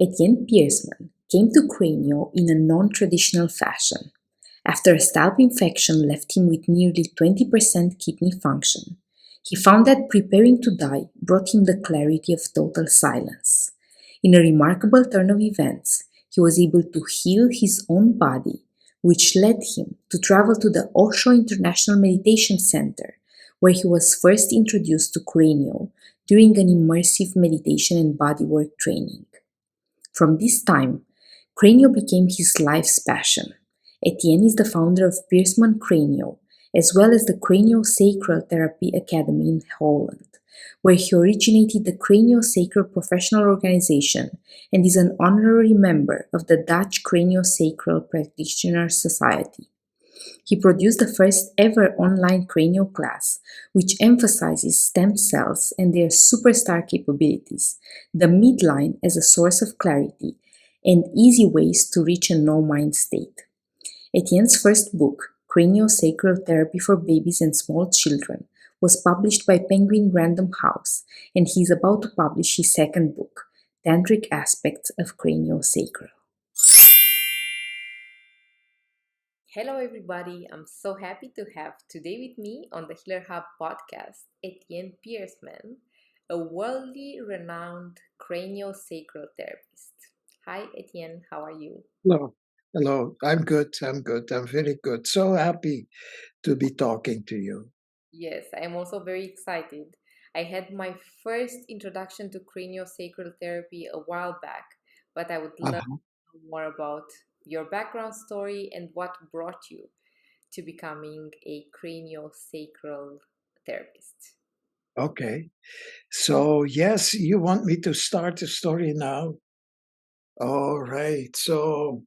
Etienne Peirsman came to Cranio in a non-traditional fashion. After a staph infection left him with nearly 20% kidney function, he found that preparing to die brought him the clarity of total silence. In a remarkable turn of events, he was able to heal his own body, which led him to travel to the Osho International Meditation Center, where he was first introduced to Cranio during an immersive meditation and bodywork training. From this time, Cranio became his life's passion. Etienne is the founder of Peirsman Cranio, as well as the CranioSacral Therapie Academy in Holland, where he originated the CranioSacral Professional Organization and is an honorary member of the Dutch CranioSacral Practitioner Society. He produced the first ever online Cranio class, which emphasizes stem cells and their superstar capabilities, the midline as a source of clarity, and easy ways to reach a no-mind state. Etienne's first book, CranioSacral Therapy for Babies and Small Children, was published by Penguin Random House, and he is about to publish his second book, Tantric Aspects of CranioSacral. Hello, everybody. I'm so happy to have today with me on the Healer Hub podcast Etienne Peirsman, a worldly renowned craniosacral therapist. Hi, Etienne. How are you? Hello. Hello. I'm good. I'm very good. So happy to be talking to you. Yes, I am also very excited. I had my first introduction to craniosacral therapy a while back, but I would love to know more about your background story and what brought you to becoming a craniosacral therapist. Okay. So, yes, you want me to start the story now? All right. So,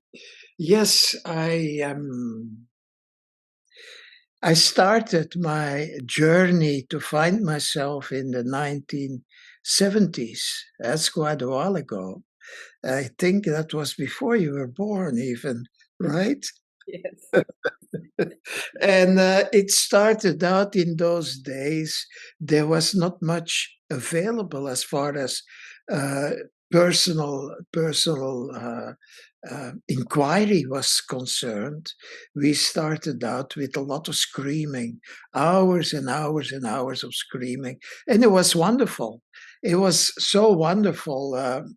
yes, I started my journey to find myself in the 1970s. That's quite a while ago. I think that was before you were born, even, right? Yes. And it started out in those days, there was not much available as far as uh, personal inquiry was concerned. We started out with a lot of screaming, hours and hours and hours of screaming, and it was wonderful. It was so wonderful,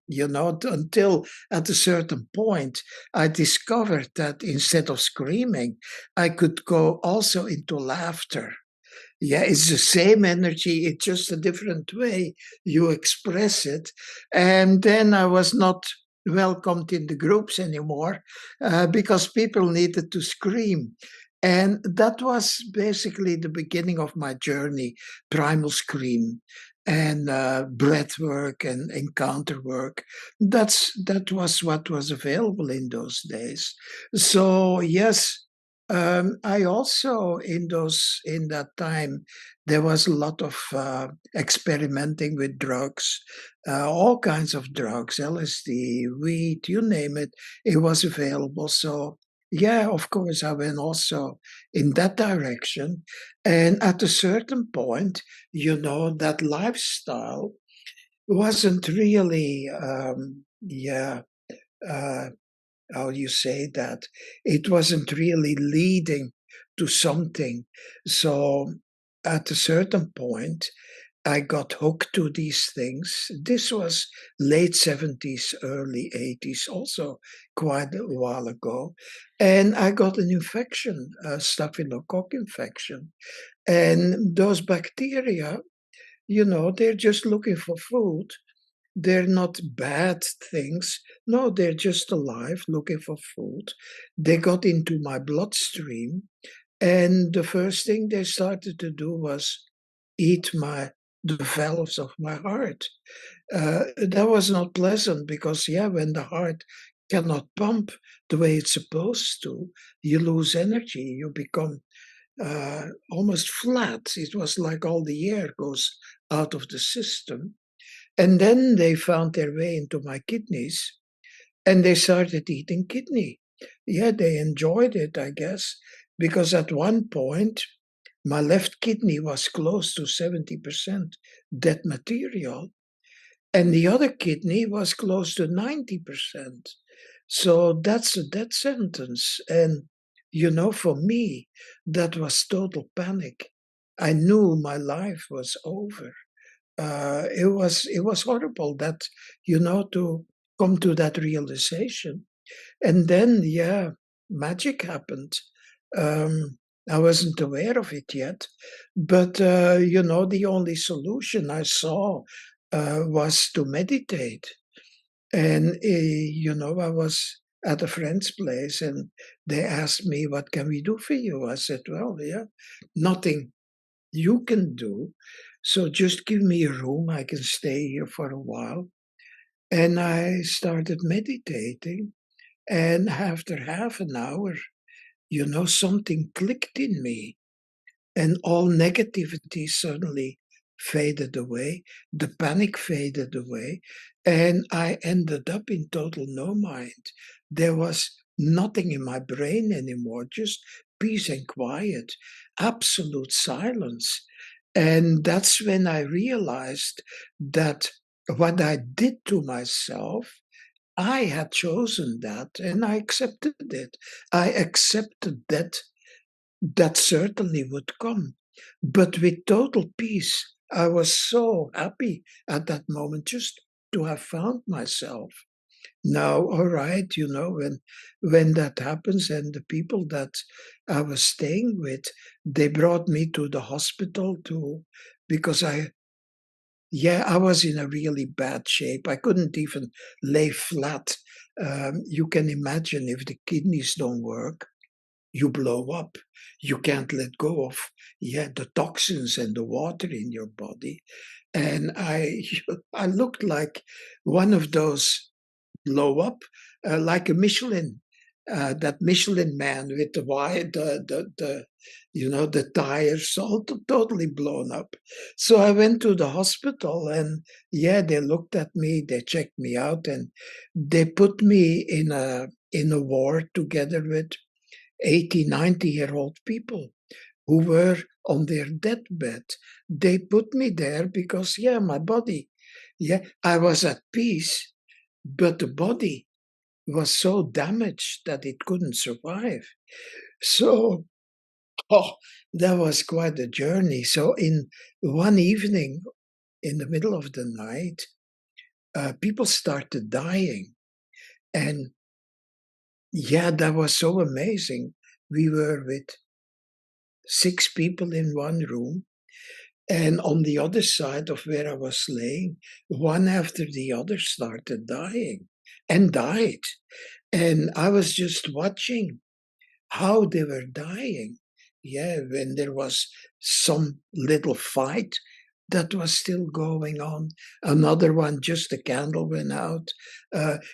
until at a certain point I discovered that instead of screaming, I could go also into laughter. Yeah, it's the same energy, it's just a different way you express it. And then I was not welcomed in the groups anymore because people needed to scream. And that was basically the beginning of my journey, primal scream and breath work and encounter work. That was what was available in those days. So yes, I also in that time there was a lot of experimenting with drugs, all kinds of drugs, LSD, weed, you name it. It was available. So yeah, of course, I went also in that direction. And at a certain point, that lifestyle wasn't really, Uh, how you say that, it wasn't really leading to something. So at a certain point, I got hooked to these things. This was late 70s, early 80s, also quite a while ago. And I got an infection, a staphylococcus infection. And those bacteria, they're just looking for food. They're not bad things. No, they're just alive looking for food. They got into my bloodstream, and the first thing they started to do was eat the valves of my heart. That was not pleasant because, yeah, when the heart cannot pump the way it's supposed to, you lose energy. You become almost flat. It was like all the air goes out of the system. And then they found their way into my kidneys and they started eating kidney. Yeah, they enjoyed it, I guess, because at one point my left kidney was close to 70% dead material. And the other kidney was close to 90%. So that's a death sentence. And, for me, that was total panic. I knew my life was over. It was horrible that, to come to that realization. And then, yeah, magic happened. Um, I wasn't aware of it yet, but the only solution I saw was to meditate. And I was at a friend's place, and they asked me, "What can we do for you?" I said, "Well, yeah, nothing you can do. So just give me a room. I can stay here for a while." And I started meditating. And after half an hour, something clicked in me, and all negativity suddenly faded away. The panic faded away, and I ended up in total no mind. There was nothing in my brain anymore, just peace and quiet, absolute silence. And that's when I realized that what I did to myself, I had chosen that, and I accepted it. I accepted that certainly would come. But with total peace, I was so happy at that moment just to have found myself. Now, all right, when that happens, and the people that I was staying with, they brought me to the hospital too, because I was in a really bad shape. I couldn't even lay flat. You can imagine if the kidneys don't work, you blow up. You can't let go of the toxins and the water in your body. And I looked like one of those blow up, like a Michelin, that Michelin man with the wire, the tires all totally blown up. So I went to the hospital, and they looked at me, they checked me out, and they put me in a ward together with 80, 90-year-old people who were on their deathbed. They put me there because, my body, I was at peace, but the body was so damaged that it couldn't survive. So, oh, that was quite a journey. So, in one evening, in the middle of the night, people started dying. And that was so amazing. We were with 6 people in one room. And on the other side of where I was laying, one after the other started dying and died. And I was just watching how they were dying. When there was some little fight that was still going on, another one, just a candle went out.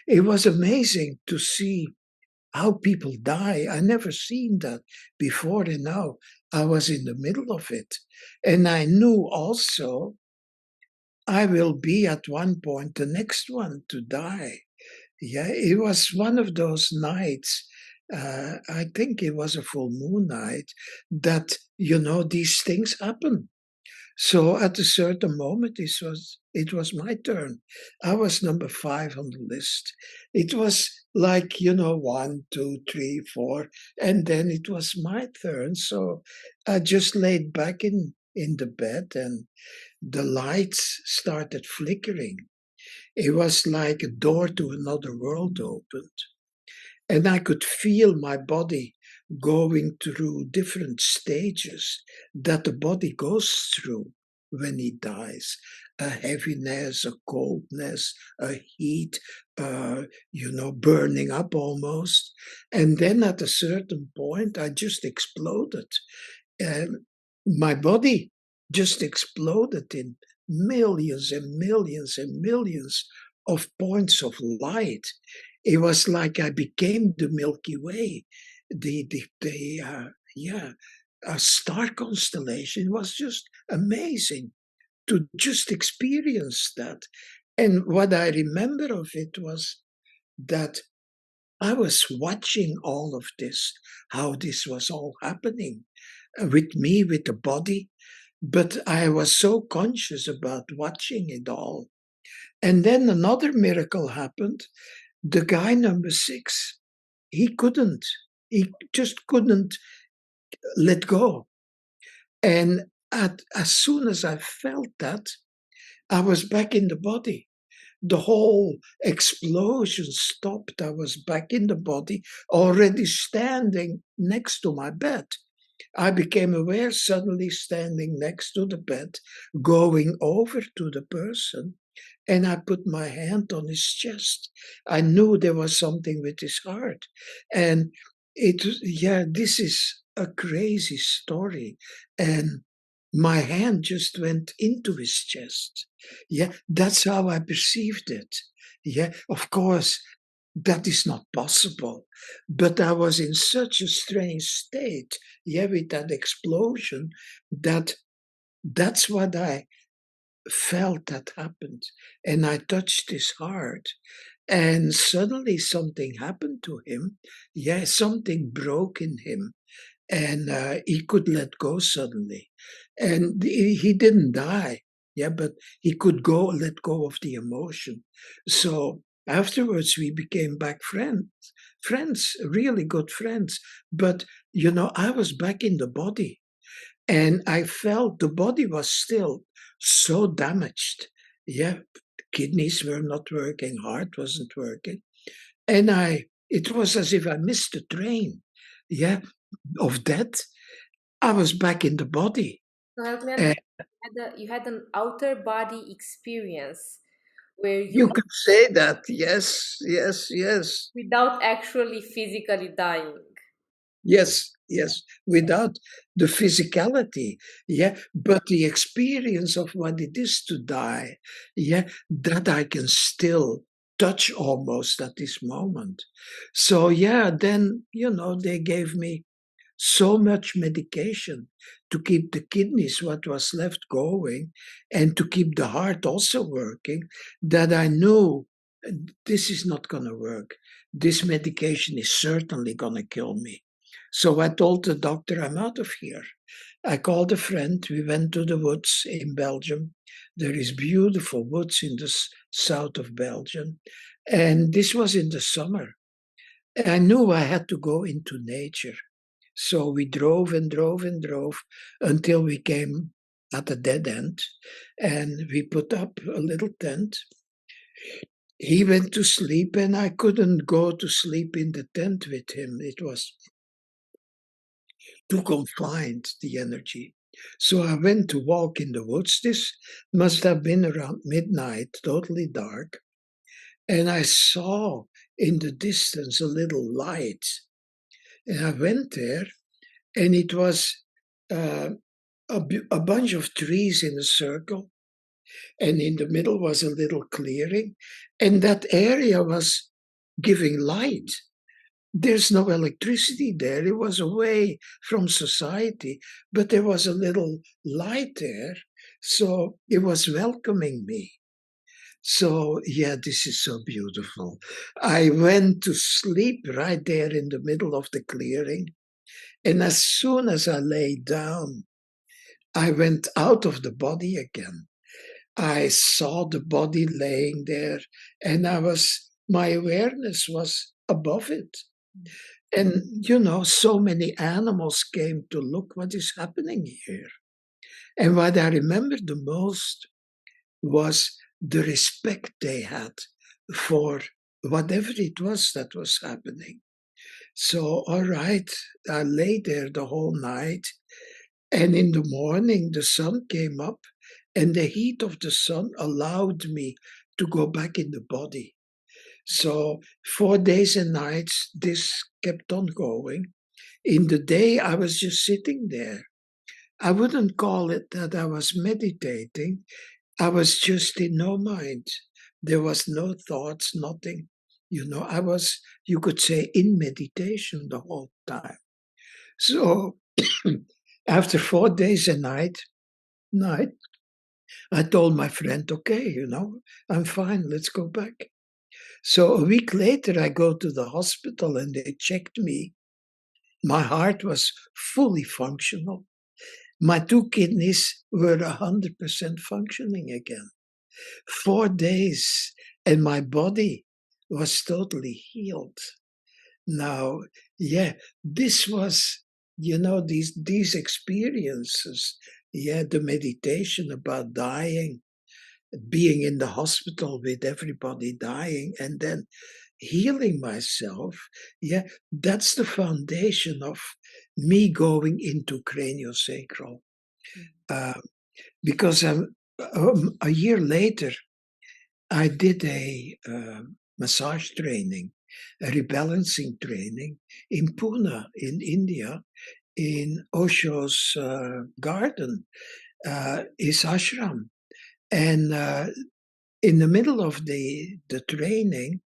It was amazing to see how people die. I never seen that before, and now I was in the middle of it. And I knew also I will be at one point the next one to die. It was one of those nights. I think it was a full moon night that, these things happen. So at a certain moment, it was my turn. I was number 5 on the list. It was like, 1, 2, 3, 4, and then it was my turn. So I just laid back in the bed, and the lights started flickering. It was like a door to another world opened. And I could feel my body going through different stages that the body goes through when he dies. A heaviness, a coldness, a heat, burning up almost. And then at a certain point, I just exploded. And my body just exploded in millions and millions and millions of points of light. It was like I became the Milky Way, a star constellation. It was just amazing to just experience that. And what I remember of it was that I was watching all of this, how this was all happening with me, with the body. But I was so conscious about watching it all And then another miracle happened. The guy number 6, he just couldn't let go. And as soon as I felt that, I was back in the body. The whole explosion stopped. I was back in the body, already standing next to my bed. I became aware suddenly standing next to the bed, going over to the person, and I put my hand on his chest. I knew there was something with his heart. And this is a crazy story. And my hand just went into his chest. Yeah, that's how I perceived it. Yeah, of course, that is not possible. But I was in such a strange state, yeah, with that explosion, that's what I felt that happened. And I touched his heart. And suddenly something happened to him. Yeah, something broke in him. And he could let go suddenly. And he didn't die. Yeah, but he could let go of the emotion. So afterwards, we became back friends, really good friends. But, I was back in the body. And I felt the body was still so damaged. Yeah, kidneys were not working, heart wasn't working. And it was as if I missed the train. Yeah, of death. I was back in the body. So help me And understand. You had an outer body experience where you you, could say that. Yes, yes, yes. without actually physically dying. Yes, yes, without the physicality, yeah, but the experience of what it is to die, yeah, that I can still touch almost at this moment. So, yeah, then, they gave me so much medication to keep the kidneys, what was left, going, and to keep the heart also working, that I knew this is not going to work. This medication is certainly going to kill me. So I told the doctor, I'm out of here. I called a friend. We went to the woods in Belgium. There is beautiful woods in the south of Belgium. And this was in the summer. I knew I had to go into nature. So we drove and drove and drove until we came at a dead end. And we put up a little tent. He went to sleep, and I couldn't go to sleep in the tent with him. It was too confined, the energy. So I went to walk in the woods. This must have been around midnight, totally dark. And I saw in the distance a little light. And I went there, and it was uh, a bunch of trees in a circle. And in the middle was a little clearing. And that area was giving light. There's no electricity there. It was away from society, but there was a little light there. So it was welcoming me. So, yeah, this is so beautiful. I went to sleep right there in the middle of the clearing. And as soon as I lay down, I went out of the body again. I saw the body laying there, and my awareness was above it. And, so many animals came to look what is happening here. And what I remember the most was the respect they had for whatever it was that was happening. So, all right, I lay there the whole night. And in the morning, the sun came up, and the heat of the sun allowed me to go back in the body. So 4 days and nights, this kept on going. In the day, I was just sitting there. I wouldn't call it that I was meditating. I was just in no mind. There was no thoughts, nothing. I was, you could say, in meditation the whole time. So after 4 days and night, I told my friend, okay, I'm fine, let's go back. So a week later, I go to the hospital and they checked me. My heart was fully functional. My 2 kidneys were 100% functioning again. 4 days, and my body was totally healed. Now, yeah, this was, these experiences, the meditation about dying, being in the hospital with everybody dying, and then healing myself, that's the foundation of me going into craniosacral. Because a year later, I did a massage training, a rebalancing training in Pune, in India, in Osho's garden, his ashram. And in the middle of the training,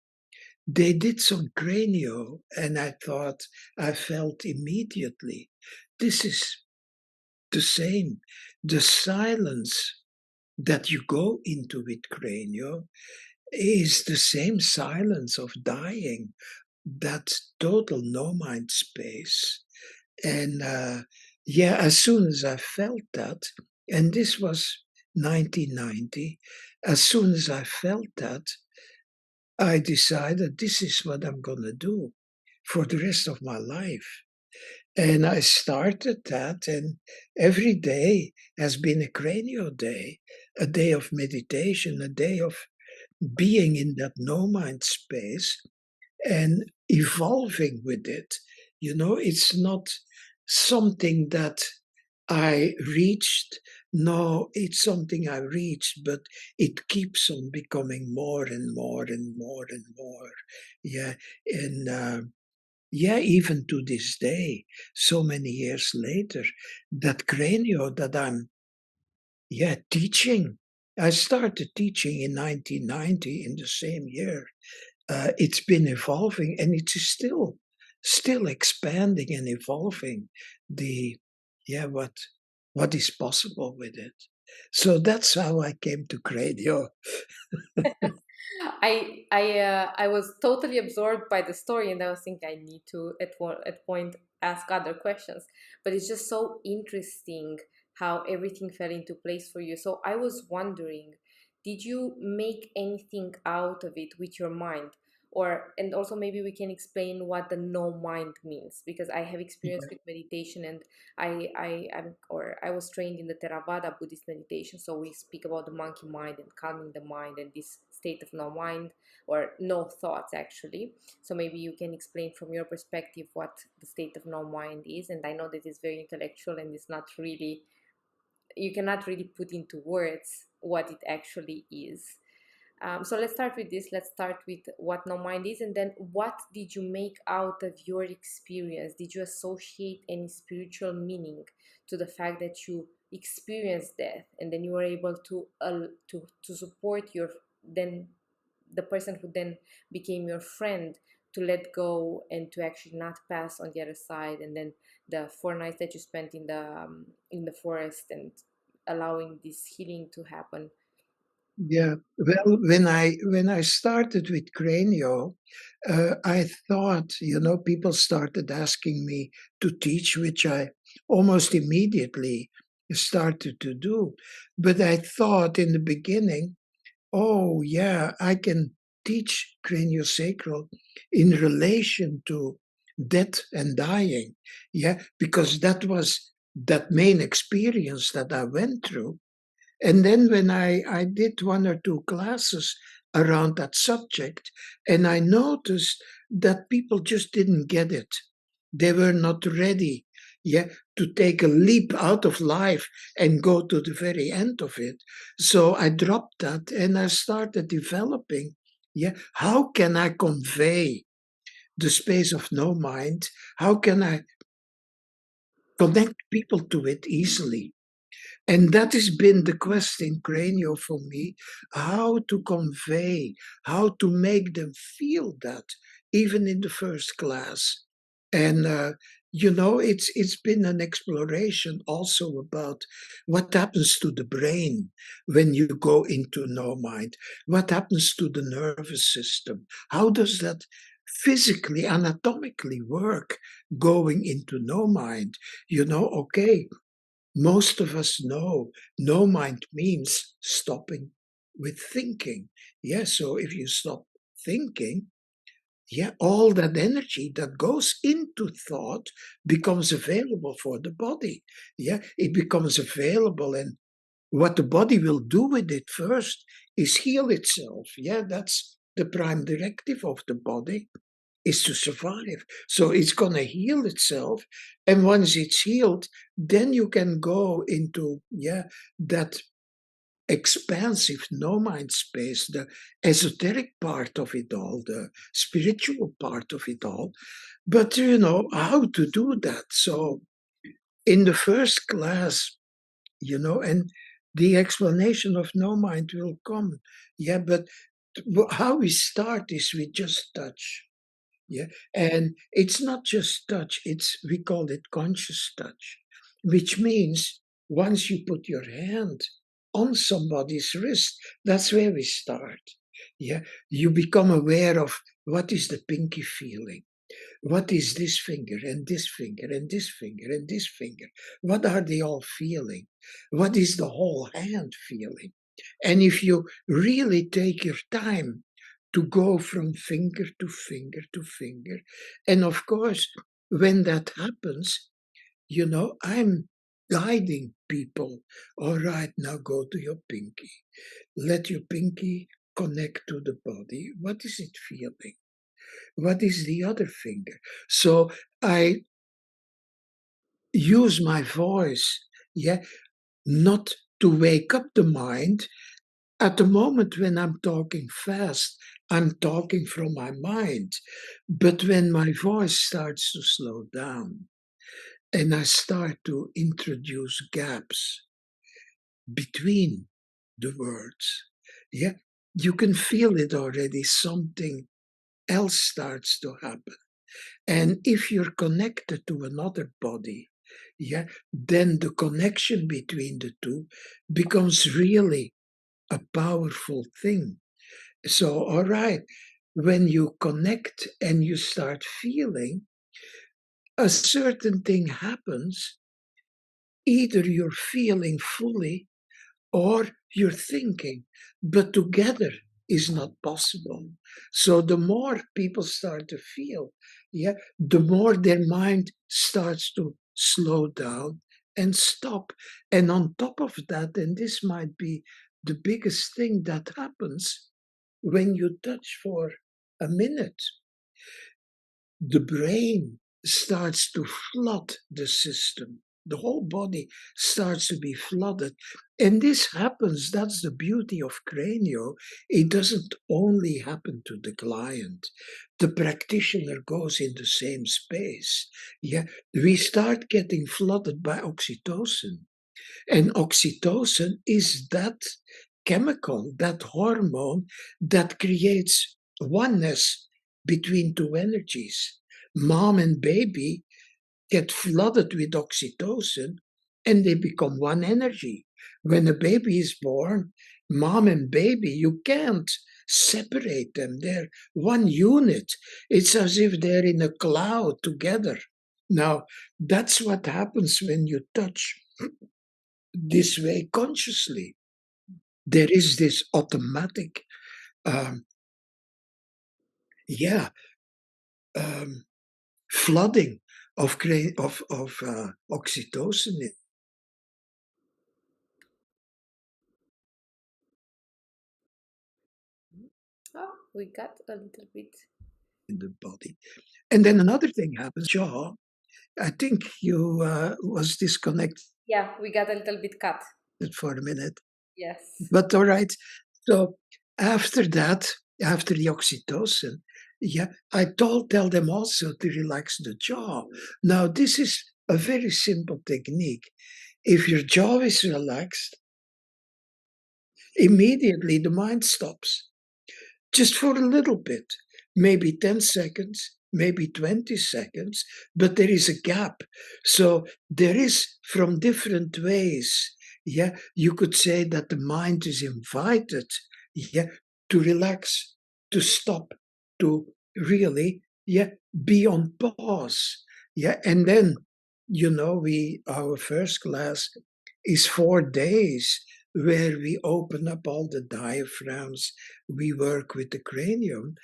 they did some cranio, and I felt immediately, this is the same. The silence that you go into with cranio is the same silence of dying, that total no mind space. And as soon as I felt that, and this was 1990, as soon as I felt that, I decided this is what I'm going to do for the rest of my life. And I started that, and every day has been a cranio day, a day of meditation, a day of being in that no mind space and evolving with it. It's not something that I reached. No, it's something I reached, but it keeps on becoming more and more and more and more. Yeah. And even to this day, so many years later, that cranio that I'm teaching. I started teaching in 1990, in the same year. It's been evolving, and it is still expanding and evolving. The what is possible with it. So that's how I came to Cranio. I was totally absorbed by the story, and I was thinking I need to at point ask other questions. But it's just so interesting how everything fell into place for you. So I was wondering, did you make anything out of it with your mind? And also maybe we can explain what the no mind means, because I have experience with meditation, and I was trained in the Theravada Buddhist meditation, so we speak about the monkey mind and calming the mind and this state of no mind or no thoughts actually. So maybe you can explain from your perspective what the state of no mind is. And I know that it's very intellectual and it's not really, you cannot really put into words what it actually is. So let's start with this. Let's start with what no mind is, and then what did you make out of your experience? Did you associate any spiritual meaning to the fact that you experienced death, and then you were able to support your then the person who then became your friend to let go and to actually not pass on the other side, and then the 4 nights that you spent in the forest and allowing this healing to happen. Yeah. Well, when I started with Cranio, I thought, people started asking me to teach, which I almost immediately started to do. But I thought in the beginning, oh yeah, I can teach craniosacral in relation to death and dying. Yeah, because that was that main experience that I went through. And then when I did one or two classes around that subject, and I noticed that people just didn't get it. They were not ready, to take a leap out of life and go to the very end of it. So I dropped that and I started developing, how can I convey the space of no mind? How can I connect people to it easily? And that has been the quest in Cranio for me, how to convey, how to make them feel that, even in the first class. And, it's been an exploration also about what happens to the brain when you go into no mind, what happens to the nervous system, how does that physically, anatomically work going into no mind. Okay, most of us know no mind means stopping. with thinking. Yeah, so if you stop thinking, yeah, all that energy that goes into thought becomes available for the body. Yeah, it becomes available, and what the body will do with it first is heal itself. Yeah, that's the prime directive of the body, is to survive. So it's going to heal itself. And once it's healed, then you can go into, that expansive no mind space, the esoteric part of it all, the spiritual part of it all. But how to do that? So in the first class, and the explanation of no mind will come. Yeah, but how we start is we just touch. Yeah, and it's not just touch, we call it conscious touch, which means once you put your hand on somebody's wrist, that's where we start. Yeah, you become aware of what is the pinky feeling. What is this finger and this finger and this finger and this finger? What are they all feeling? What is the whole hand feeling? And if you really take your time to go from finger to finger to finger, and of course, when that happens, I'm guiding people. All right, now go to your pinky. Let your pinky connect to the body. What is it feeling? What is the other finger? So I use my voice, not to wake up the mind. At the moment when I'm talking fast, I'm talking from my mind. But when my voice starts to slow down and I start to introduce gaps between the words, you can feel it already. Something else starts to happen. And if you're connected to another body, then the connection between the two becomes really a powerful thing. So, all right, when you connect and you start feeling, a certain thing happens. Either you're feeling fully or you're thinking, but together is not possible. So the more people start to feel, the more their mind starts to slow down and stop. And on top of that, and this might be the biggest thing that happens when you touch for a minute, the brain starts to flood the system. The whole body starts to be flooded. And this happens, that's the beauty of Cranio. It doesn't only happen to the client. The practitioner goes in the same space. We start getting flooded by oxytocin. And oxytocin is that chemical, that hormone that creates oneness between two energies. Mom and baby get flooded with oxytocin and they become one energy. When a baby is born, mom and baby, you can't separate them. They're one unit. It's as if they're in a cloud together. Now, that's what happens when you touch this way consciously. There is this automatic, um, yeah, um, flooding of oxytocin Oh, we got a little bit. in the body. And then another thing happens, jaw. I think you was disconnected Yeah, we got a little bit cut. for a minute, Yes. but all right. So after that, after the oxytocin, I tell them also to relax the jaw. Now this is a very simple technique. If your jaw is relaxed, immediately the mind stops. Just for a little bit, maybe 10 seconds, maybe 20 seconds, but there is a gap. So there is from different ways. You could say that the mind is invited, to relax, to stop, to really, be on pause. And then, our first class is 4 days. where we open up all the diaphragms. We work with the cranium,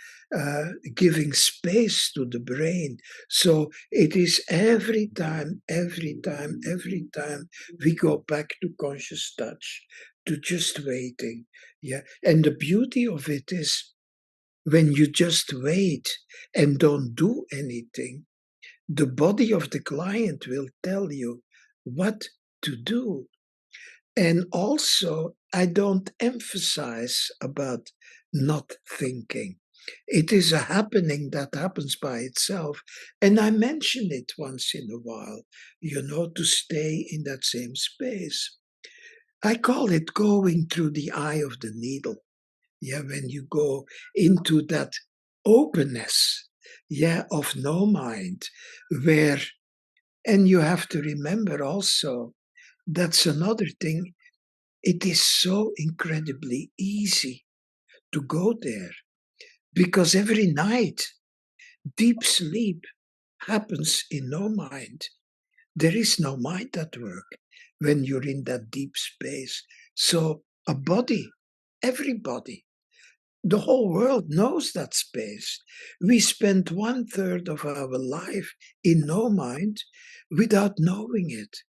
giving space to the brain. So it is every time we go back to conscious touch, to just waiting. Yeah. And the beauty of it is when you just wait and don't do anything, the body of the client will tell you what to do. And also, I don't emphasize about not thinking. It is a happening that happens by itself. And I mention it once in a while, to stay in that same space. I call it going through the eye of the needle. Yeah, when you go into that openness, of no mind, and you have to remember also, that's another thing, it is so incredibly easy to go there because every night deep sleep happens in no mind. There is no mind at work when you're in that deep space. So a body, everybody, the whole world knows that space. We spend 1/3 of our life in no mind without knowing it.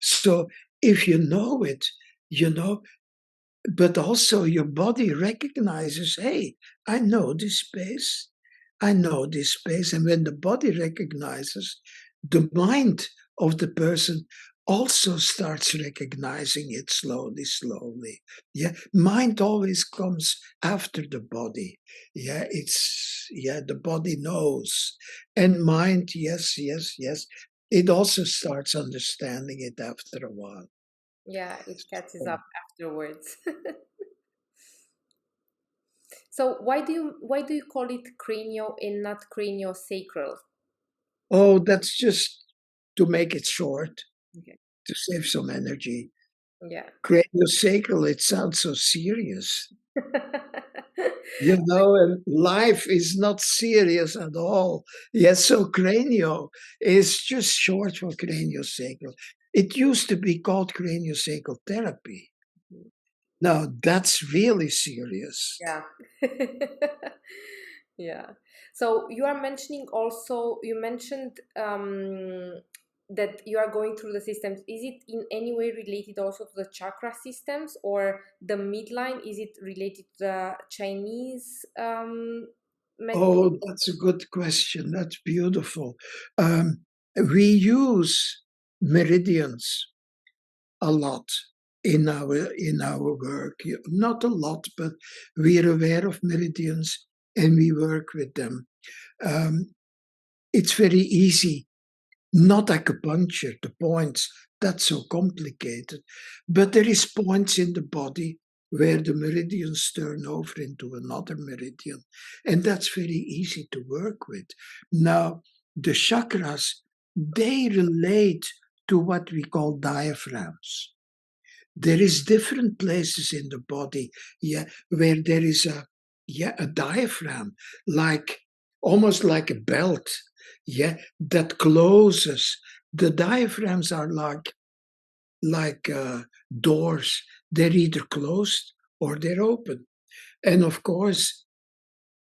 So if you know it, but also your body recognizes, hey, I know this space. I know this space. And when the body recognizes, the mind of the person also starts recognizing it slowly. Yeah. Mind always comes after the body. Yeah. The body knows. And mind, yes. It also starts understanding it after a while. Yeah, it catches up afterwards. So why do you call it cranio and not craniosacral? Oh, that's just to make it short, Okay. to save some energy. Yeah. CranioSacral, it sounds so serious. And life is not serious at all. Yes, so cranio is just short for craniosacral. It used to be called craniosacral therapy. Now that's really serious. Yeah. Yeah. So you are mentioning also, you mentioned that you are going through the systems. Is it in any way related also to the chakra systems or the midline? Is it related to the Chinese method? Oh, that's a good question. That's beautiful. We use meridians a lot in our work. Not a lot, but we are aware of meridians and we work with them. It's very easy. Not acupuncture, the points, that's so complicated. But there is points in the body where the meridians turn over into another meridian. And that's very easy to work with. Now, the chakras, they relate to what we call diaphragms. There is different places in the body, where there is a diaphragm, like almost like a belt, that closes. The diaphragms are like doors. They're either closed or they're open. And of course,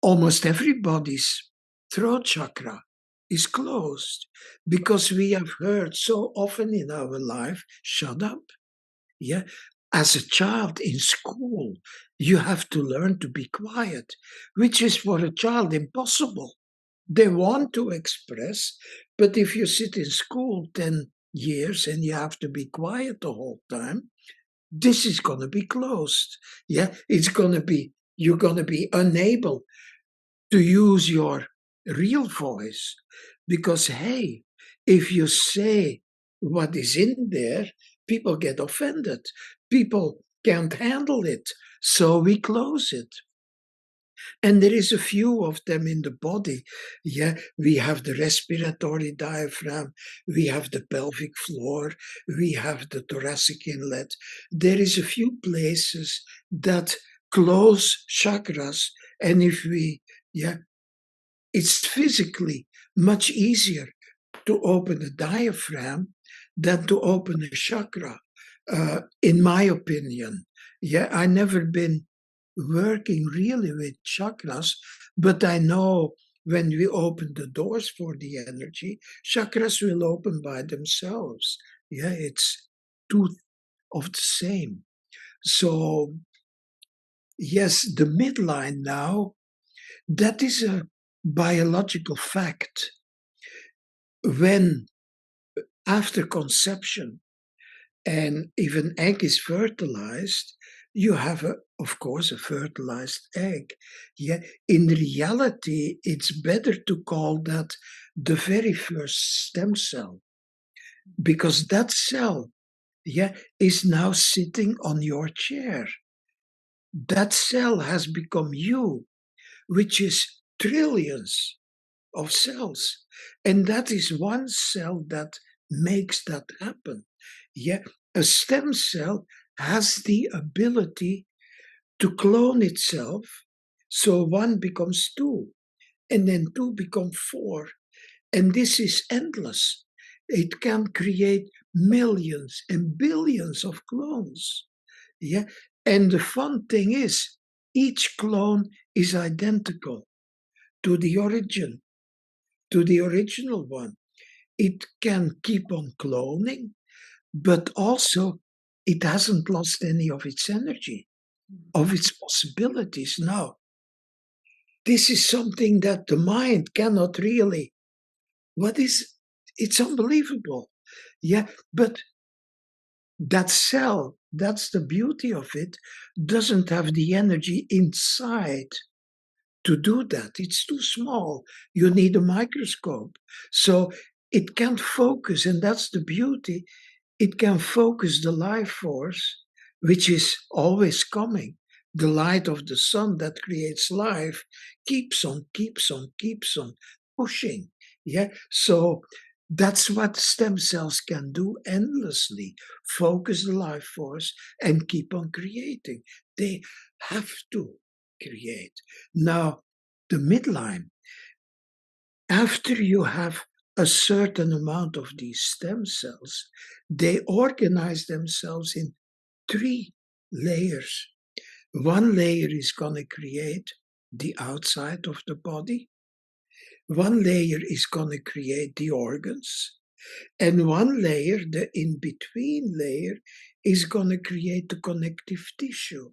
almost everybody's throat chakra is closed because we have heard so often in our life, shut up. Yeah. As a child in school, you have to learn to be quiet, which is for a child impossible. They want to express, but if you sit in school 10 years and you have to be quiet the whole time, this is going to be closed. Yeah. You're going to be unable to use your real voice because, hey, if you say what is in there, people get offended. People can't handle it. So we close it. And there is a few of them in the body. Yeah, we have the respiratory diaphragm, we have the pelvic floor, we have the thoracic inlet. There is a few places that close chakras. And it's physically much easier to open a diaphragm than to open a chakra. in my opinion. Yeah, I never been working really with chakras, but I know when we open the doors for the energy, chakras will open by themselves. Yeah, it's two of the same. So, yes, the midline now, that is a biological fact. When after conception, and if an egg is fertilized, you have, of course, a fertilized egg. Yeah, in reality, it's better to call that the very first stem cell, because that cell, yeah, is now sitting on your chair. That cell has become you, which is trillions of cells. And that is one cell that makes that happen. Yeah, a stem cell has the ability to clone itself. So one becomes two, and then two become four. And this is endless. It can create millions and billions of clones. Yeah. And the fun thing is, each clone is identical to the origin, to the original one. It can keep on cloning, but also it hasn't lost any of its energy, of its possibilities. Now, this is something that the mind cannot really. What is it's unbelievable. Yeah, but that cell, that's the beauty of it, doesn't have the energy inside to do that. It's too small. You need a microscope. So it can't focus, and that's the beauty. It can focus the life force, which is always coming. The light of the sun that creates life keeps on, keeps on, keeps on pushing. Yeah. So that's what stem cells can do endlessly. Focus the life force and keep on creating. They have to create. Now, the midline, after you have a certain amount of these stem cells, they organize themselves in three layers. One layer is going to create the outside of the body. One layer is going to create the organs. And one layer, the in between layer, is going to create the connective tissue,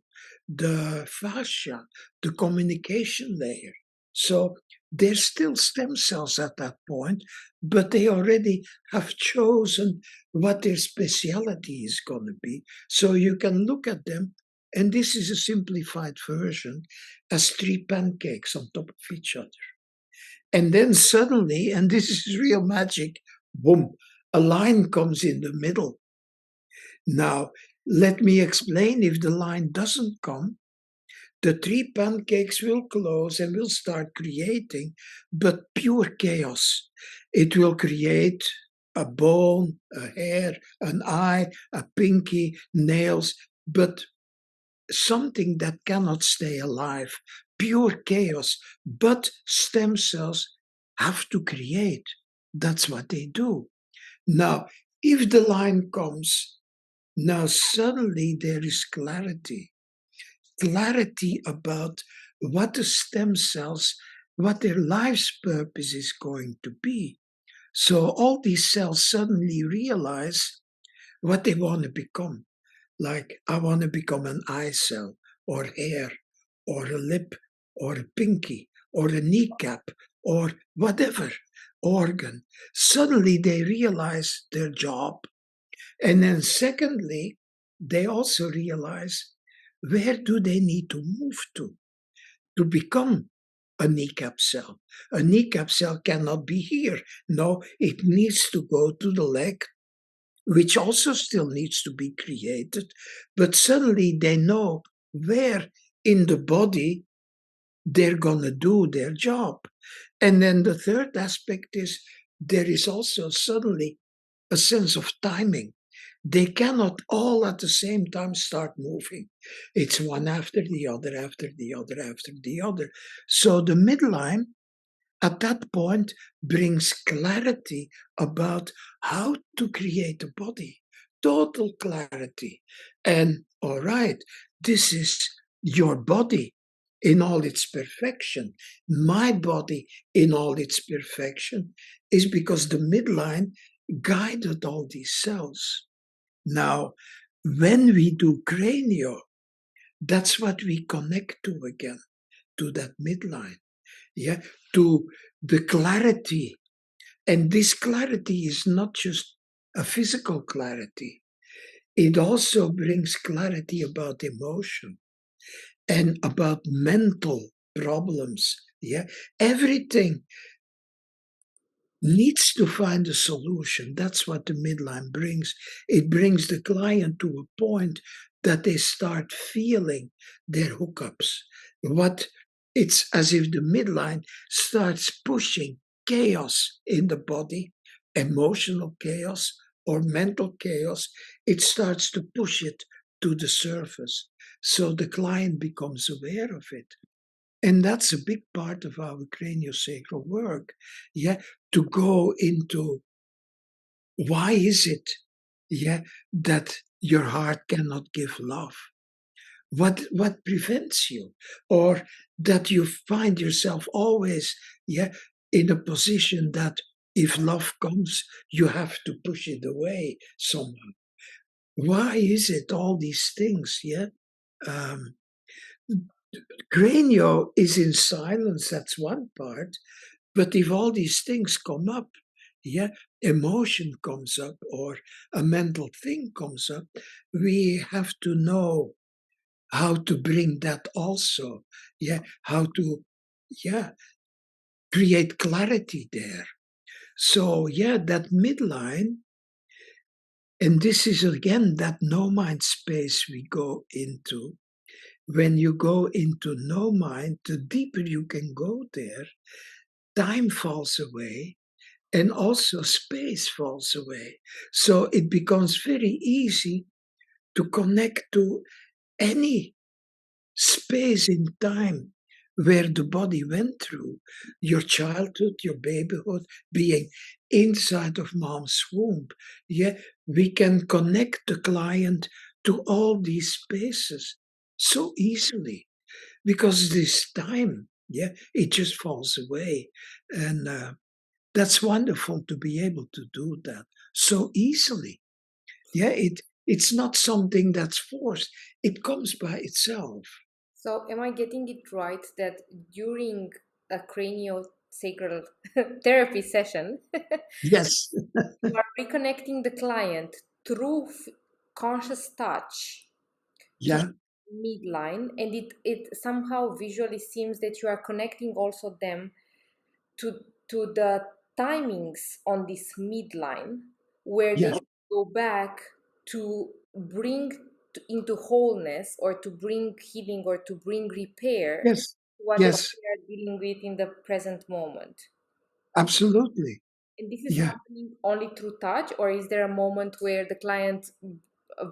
the fascia, the communication layer. So there's still stem cells at that point, but they already have chosen what their speciality is going to be. So you can look at them, and this is a simplified version, as three pancakes on top of each other. And then suddenly, and this is real magic, boom, a line comes in the middle. Now, let me explain. If the line doesn't come, the three pancakes will close and will start creating, but pure chaos. It will create a bone, a hair, an eye, a pinky, nails, but something that cannot stay alive. Pure chaos. But stem cells have to create. That's what they do. Now, if the line comes, now suddenly there is clarity. Clarity about what the stem cells, what their life's purpose is going to be. So all these cells suddenly realize what they want to become. Like, I want to become an eye cell, or hair, or a lip, or a pinky, or a kneecap, or whatever organ. Suddenly they realize their job. And then secondly, they also realize, where do they need to move to become a kneecap cell? A kneecap cell cannot be here. No, it needs to go to the leg, which also still needs to be created. But suddenly they know where in the body they're going to do their job. And then the third aspect is, there is also suddenly a sense of timing. They cannot all at the same time start moving. It's one after the other, after the other, after the other. So the midline at that point brings clarity about how to create a body, total clarity. And all right, this is your body in all its perfection. My body in all its perfection is because the midline guided all these cells. Now, when we do cranio, that's what we connect to again, to that midline, yeah, to the clarity. And this clarity is not just a physical clarity. It also brings clarity about emotion and about mental problems. Yeah, everything needs to find a solution. That's what the midline brings. It brings the client to a point that they start feeling their hookups. What it's as if the midline starts pushing chaos in the body, emotional chaos or mental chaos. It starts to push it to the surface. So the client becomes aware of it. And that's a big part of our craniosacral work, yeah, to go into why is it, yeah, that your heart cannot give love? What prevents you? Or that you find yourself always, yeah, in a position that if love comes, you have to push it away somehow. Why is it all these things, yeah? Um, Cranio is in silence, that's one part. But if all these things come up, yeah, emotion comes up or a mental thing comes up, we have to know how to bring that also, yeah, how to, yeah, create clarity there. So, yeah, that midline, and this is again that no mind space we go into. When you go into no mind, the deeper you can go there, time falls away and also space falls away. So it becomes very easy to connect to any space in time where the body went through your childhood, your babyhood, being inside of mom's womb. Yeah, we can connect the client to all these spaces so easily because this time, yeah, it just falls away. And that's wonderful to be able to do that so easily. Yeah, it's not something that's forced. It comes by itself. So, am I getting it right that during a craniosacral therapy session, Yes, you are reconnecting the client through conscious touch to yeah, midline, and it somehow visually seems that you are connecting also them to the timings on this midline where they yes, can go back to bring into wholeness or to bring healing or to bring repair yes, whatever yes, they are dealing with in the present moment. absolutely. And this is Yeah, happening only through touch, or is there a moment where the client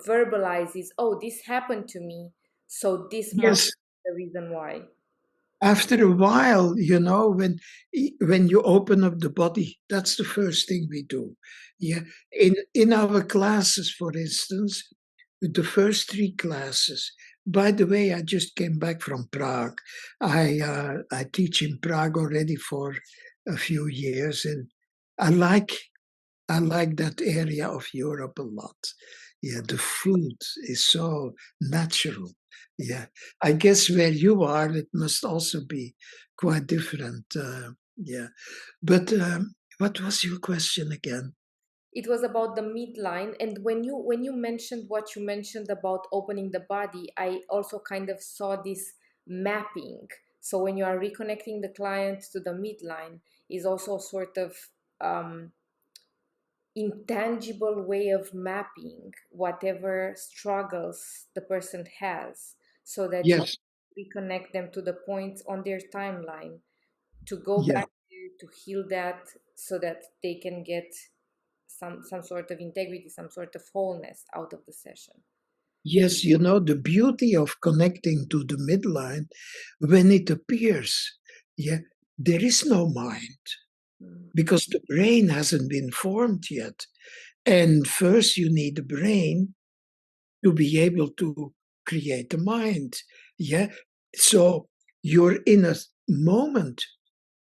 verbalizes, oh, this happened to me, so this must yes. be the reason why? After a while, when you open up the body, that's the first thing we do. Yeah, in our classes, for instance, the first three classes. By the way, I just came back from Prague. I teach in Prague already for a few years, and I like I like that area of Europe a lot. Yeah, the food is so natural. Yeah, I guess where you are, it must also be quite different. Yeah, but what was your question again? It was about the midline, and when you mentioned what you mentioned about opening the body, I also kind of saw this mapping. So when you are reconnecting the client to the midline is also a sort of um, intangible way of mapping whatever struggles the person has so that you Yes, reconnect them to the points on their timeline to go yeah, back to heal that so that they can get some sort of integrity, some sort of wholeness out of the session. yes. The beauty of connecting to the midline when it appears. Yeah, there is no mind Mm. because the brain hasn't been formed yet. And first you need the brain to be able to create the mind. Yeah. So you're in a moment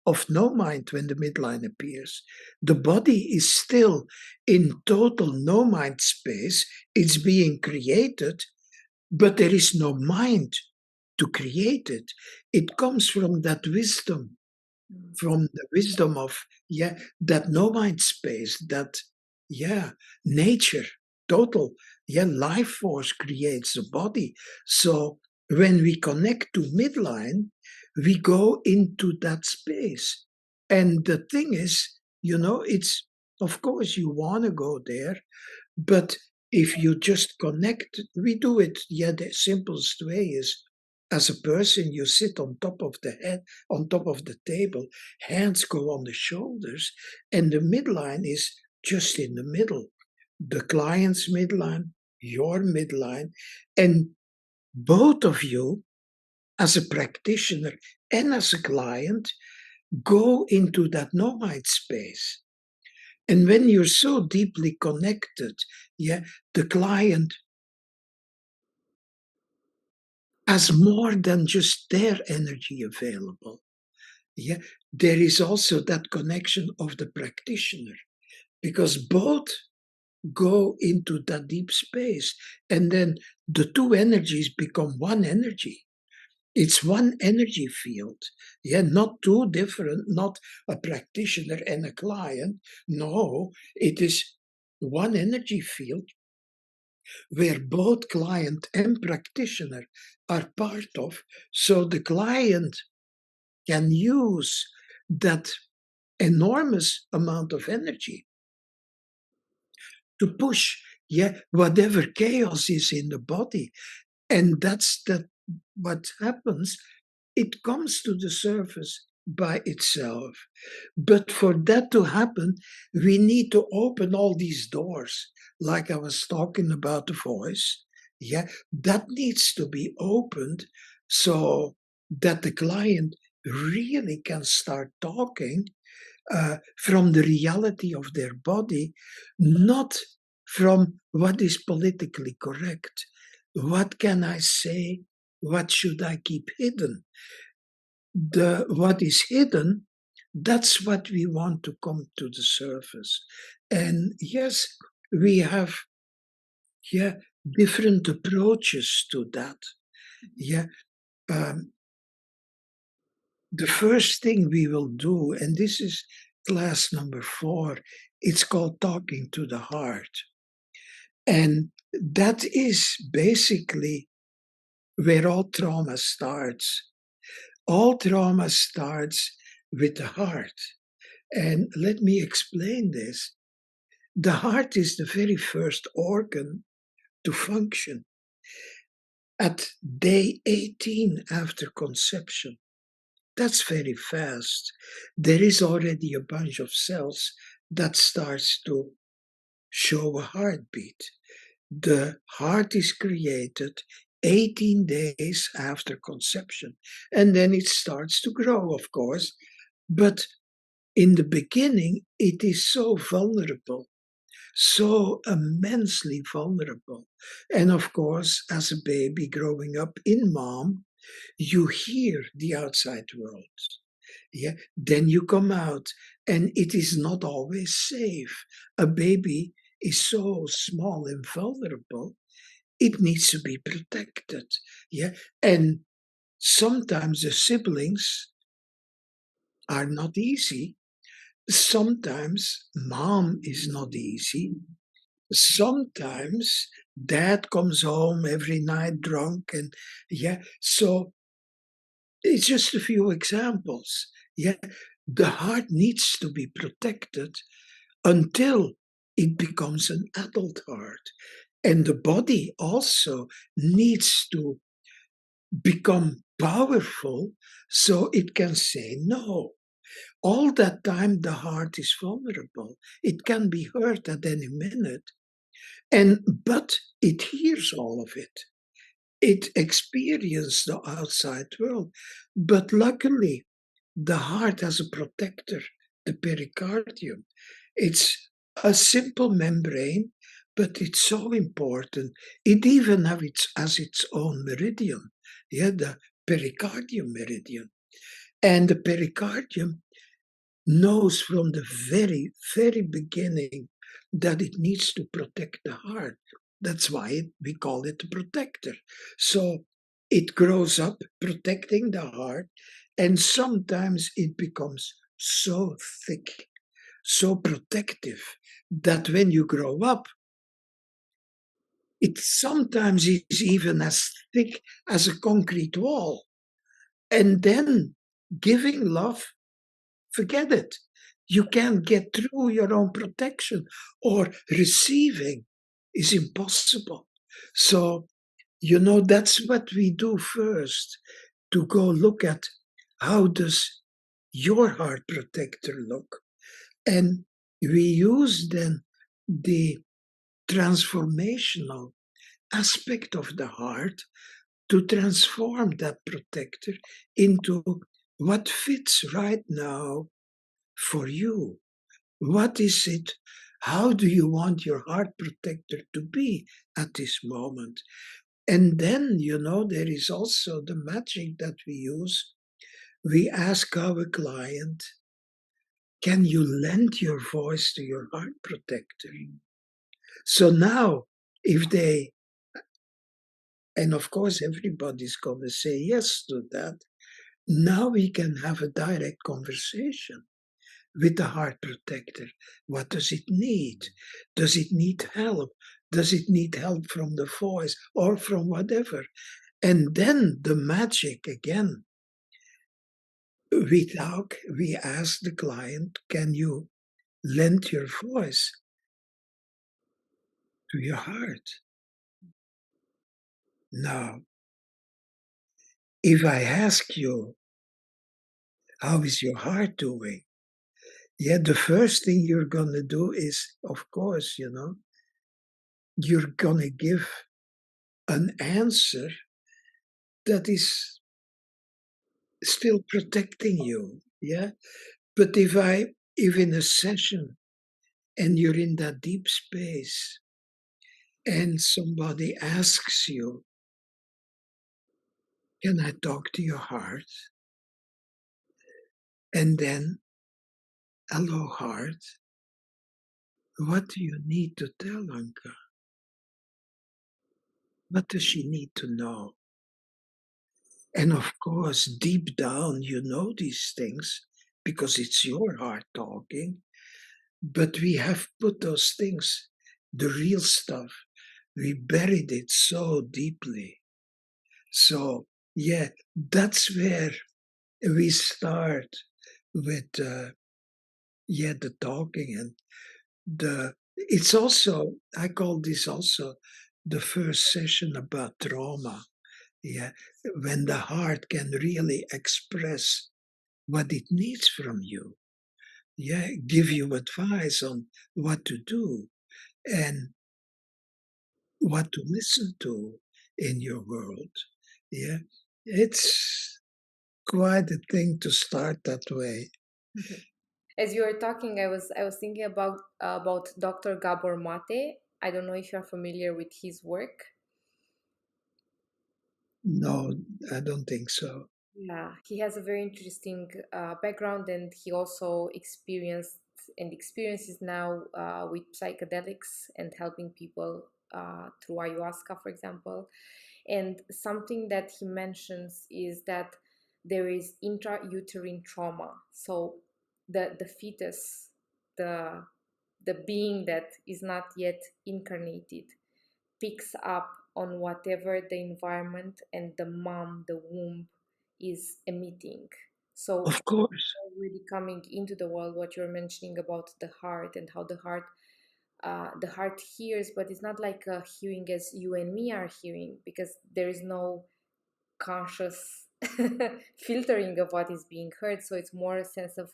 of no mind when the midline appears. The body is still in total no mind space. It's being created, but there is no mind to create it. It comes from that wisdom, from the wisdom of that no mind space, that nature, total life force creates the body. So when we connect to midline, we go into that space. And the thing is, it's, of course you want to go there, but if you just connect, we do it, the simplest way is, as a person, you sit on top of the head, on top of the table, hands go on the shoulders, and the midline is just in the middle. The client's midline, your midline, and both of you, as a practitioner and as a client, go into that no mind space. And when you're so deeply connected, the client has more than just their energy available. Yeah, there is also that connection of the practitioner, because both go into that deep space, and then the two energies become one energy. It's one energy field. Not two different, not a practitioner and a client. No, it is one energy field where both client and practitioner are part of. So the client can use that enormous amount of energy to push whatever chaos is in the body. And that's what happens. It comes to the surface by itself. But for that to happen, we need to open all these doors, like I was talking about the voice. That needs to be opened so that the client really can start talking from the reality of their body, not from what is politically correct. What can I say? What should I keep hidden? What is hidden, that's what we want to come to the surface. And yes, we have different approaches to that. Um, the first thing we will do, and this is class number 4, it's called talking to the heart. And that is basically where all trauma starts. All trauma starts with the heart. And let me explain this. The heart is the very first organ to function. At day 18 after conception, that's very fast. There is already a bunch of cells that starts to show a heartbeat. The heart is created 18 days after conception, and then it starts to grow, of course. But in the beginning, it is so vulnerable, so immensely vulnerable. And of course, as a baby growing up in mom, you hear the outside world. Then you come out, and it is not always safe. A baby is so small and vulnerable, it needs to be protected. And sometimes the siblings are not easy. Sometimes mom is not easy. Sometimes dad comes home every night drunk, and so it's just a few examples. The heart needs to be protected until it becomes an adult heart. And the body also needs to become powerful so it can say no. All that time the heart is vulnerable. It can be hurt at any minute. But it hears all of it. It experiences the outside world. But luckily, the heart has a protector, the pericardium. It's a simple membrane, but it's so important. It even has its own meridian, yeah, the pericardium meridian. And the pericardium knows from the very, very beginning that it needs to protect the heart. That's why we call it a protector. So it grows up protecting the heart, and sometimes it becomes so thick, so protective, that when you grow up, it sometimes is even as thick as a concrete wall. And then giving love, forget it. You can't get through your own protection, or receiving is impossible. So, that's what we do first, to go look at how does your heart protector look. And we use then the transformational aspect of the heart to transform that protector into what fits right now for you. What is it? How do you want your heart protector to be at this moment? And then, there is also the magic that we use. We ask our client, can you lend your voice to your heart protector? So now, if they, and of course, everybody's going to say yes to that, now we can have a direct conversation with the heart protector. What does it need? Does it need help? Does it need help from the voice or from whatever? And then the magic again. We ask the client, can you lend your voice to your heart? Now, if I ask you, how is your heart doing? Yeah, the first thing you're going to do is, of course, you're going to give an answer that is still protecting you. Yeah. But if in a session and you're in that deep space and somebody asks you, can I talk to your heart? And then, hello, heart. What do you need to tell Anca? What does she need to know? And of course, deep down, you know these things because it's your heart talking. But we have put those things, the real stuff, we buried it so deeply. So, yeah, that's where we start with, the talking, and it's also, I call this also the first session about trauma. Yeah, when the heart can really express what it needs from you. Yeah, give you advice on what to do and what to listen to in your world. Yeah, it's quite a thing to start that way. As you were talking, I was thinking about Dr. Gabor Mate. I don't know if you're familiar with his work. No, I don't think so. Yeah, he has a very interesting background, and he also experienced and experiences now with psychedelics and helping people through ayahuasca, for example. And something that he mentions is that there is intrauterine trauma. So the fetus, the the being that is not yet incarnated, picks up on whatever the environment and the mom, the womb, is emitting. So Of course. already coming into the world, what you're mentioning about the heart and how the heart hears, but it's not like a hearing as you and me are hearing, because there is no conscious filtering of what is being heard. So it's more a sense of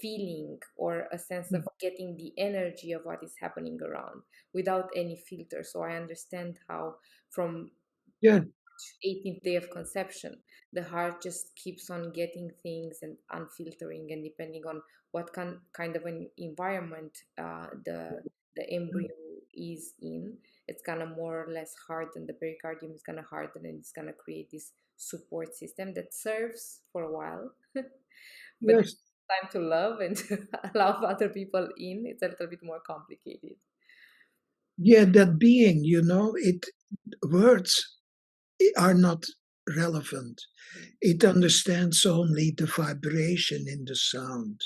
feeling, or a sense of getting the energy of what is happening around without any filter. So I understand how from Yeah, 18th day of conception, the heart just keeps on getting things and unfiltering, and depending on what kind of an environment the embryo is in, it's gonna more or less harden. The pericardium is gonna harden, and it's gonna create this support system that serves for a while. But Yes. time to love and to allow other people in, it's a little bit more complicated. Yeah, that being, words are not relevant. It understands only the vibration in the sound,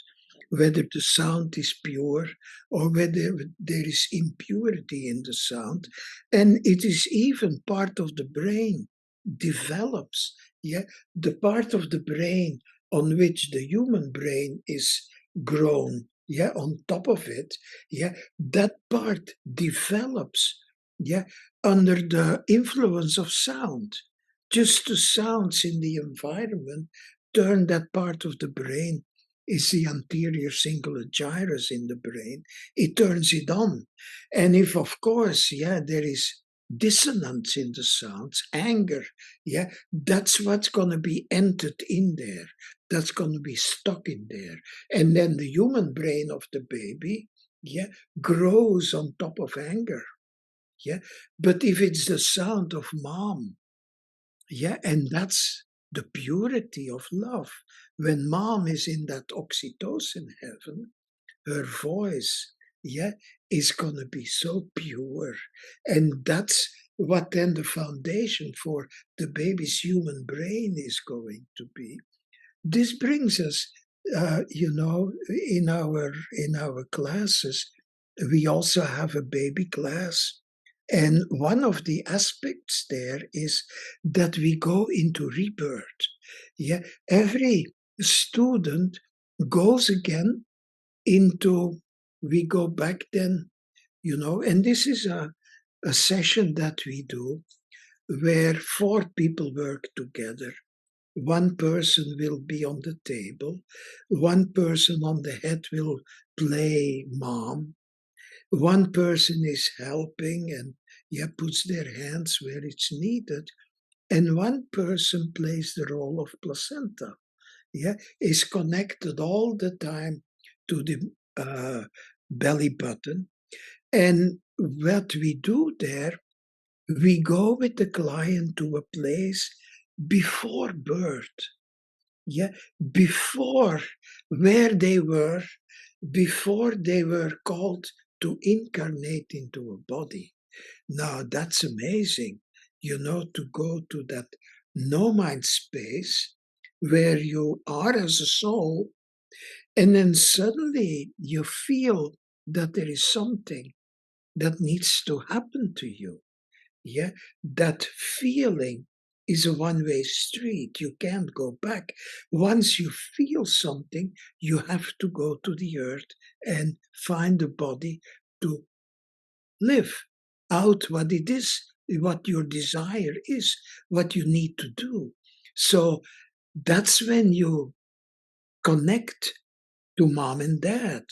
whether the sound is pure or whether there is impurity in the sound. And it is even part of the brain develops. Yeah, the part of the brain on which the human brain is grown, yeah, on top of it, yeah, that part develops, yeah, under the influence of sound. Just the sounds in the environment turn that part of the brain, is the anterior cingulate gyrus in the brain. It turns it on. And if, of course, yeah, there is dissonance in the sounds, anger, yeah, that's what's going to be entered in there. That's going to be stuck in there. And then the human brain of the baby, yeah, grows on top of anger. Yeah. But if it's the sound of mom, yeah, and that's the purity of love. When mom is in that oxytocin heaven, her voice, yeah, is going to be so pure. And that's what then the foundation for the baby's human brain is going to be. This brings us, in our classes, we also have a baby class. And one of the aspects there is that we go into rebirth. Yeah, every student goes again into, we go back then, and this is a session that we do where 4 people work together. One person will be on the table, one person on the head will play mom, one person is helping and, yeah, puts their hands where it's needed, and one person plays the role of placenta, yeah, is connected all the time to the belly button. And what we do there, we go with the client to a place before birth, yeah, before where they were, before they were called to incarnate into a body. Now that's amazing, to go to that no mind space where you are as a soul, and then suddenly you feel that there is something that needs to happen to you. Yeah, that feeling is a one-way street. You can't go back. Once you feel something, you have to go to the earth and find a body to live out what it is, what your desire is, what you need to do. So that's when you connect to mom and dad.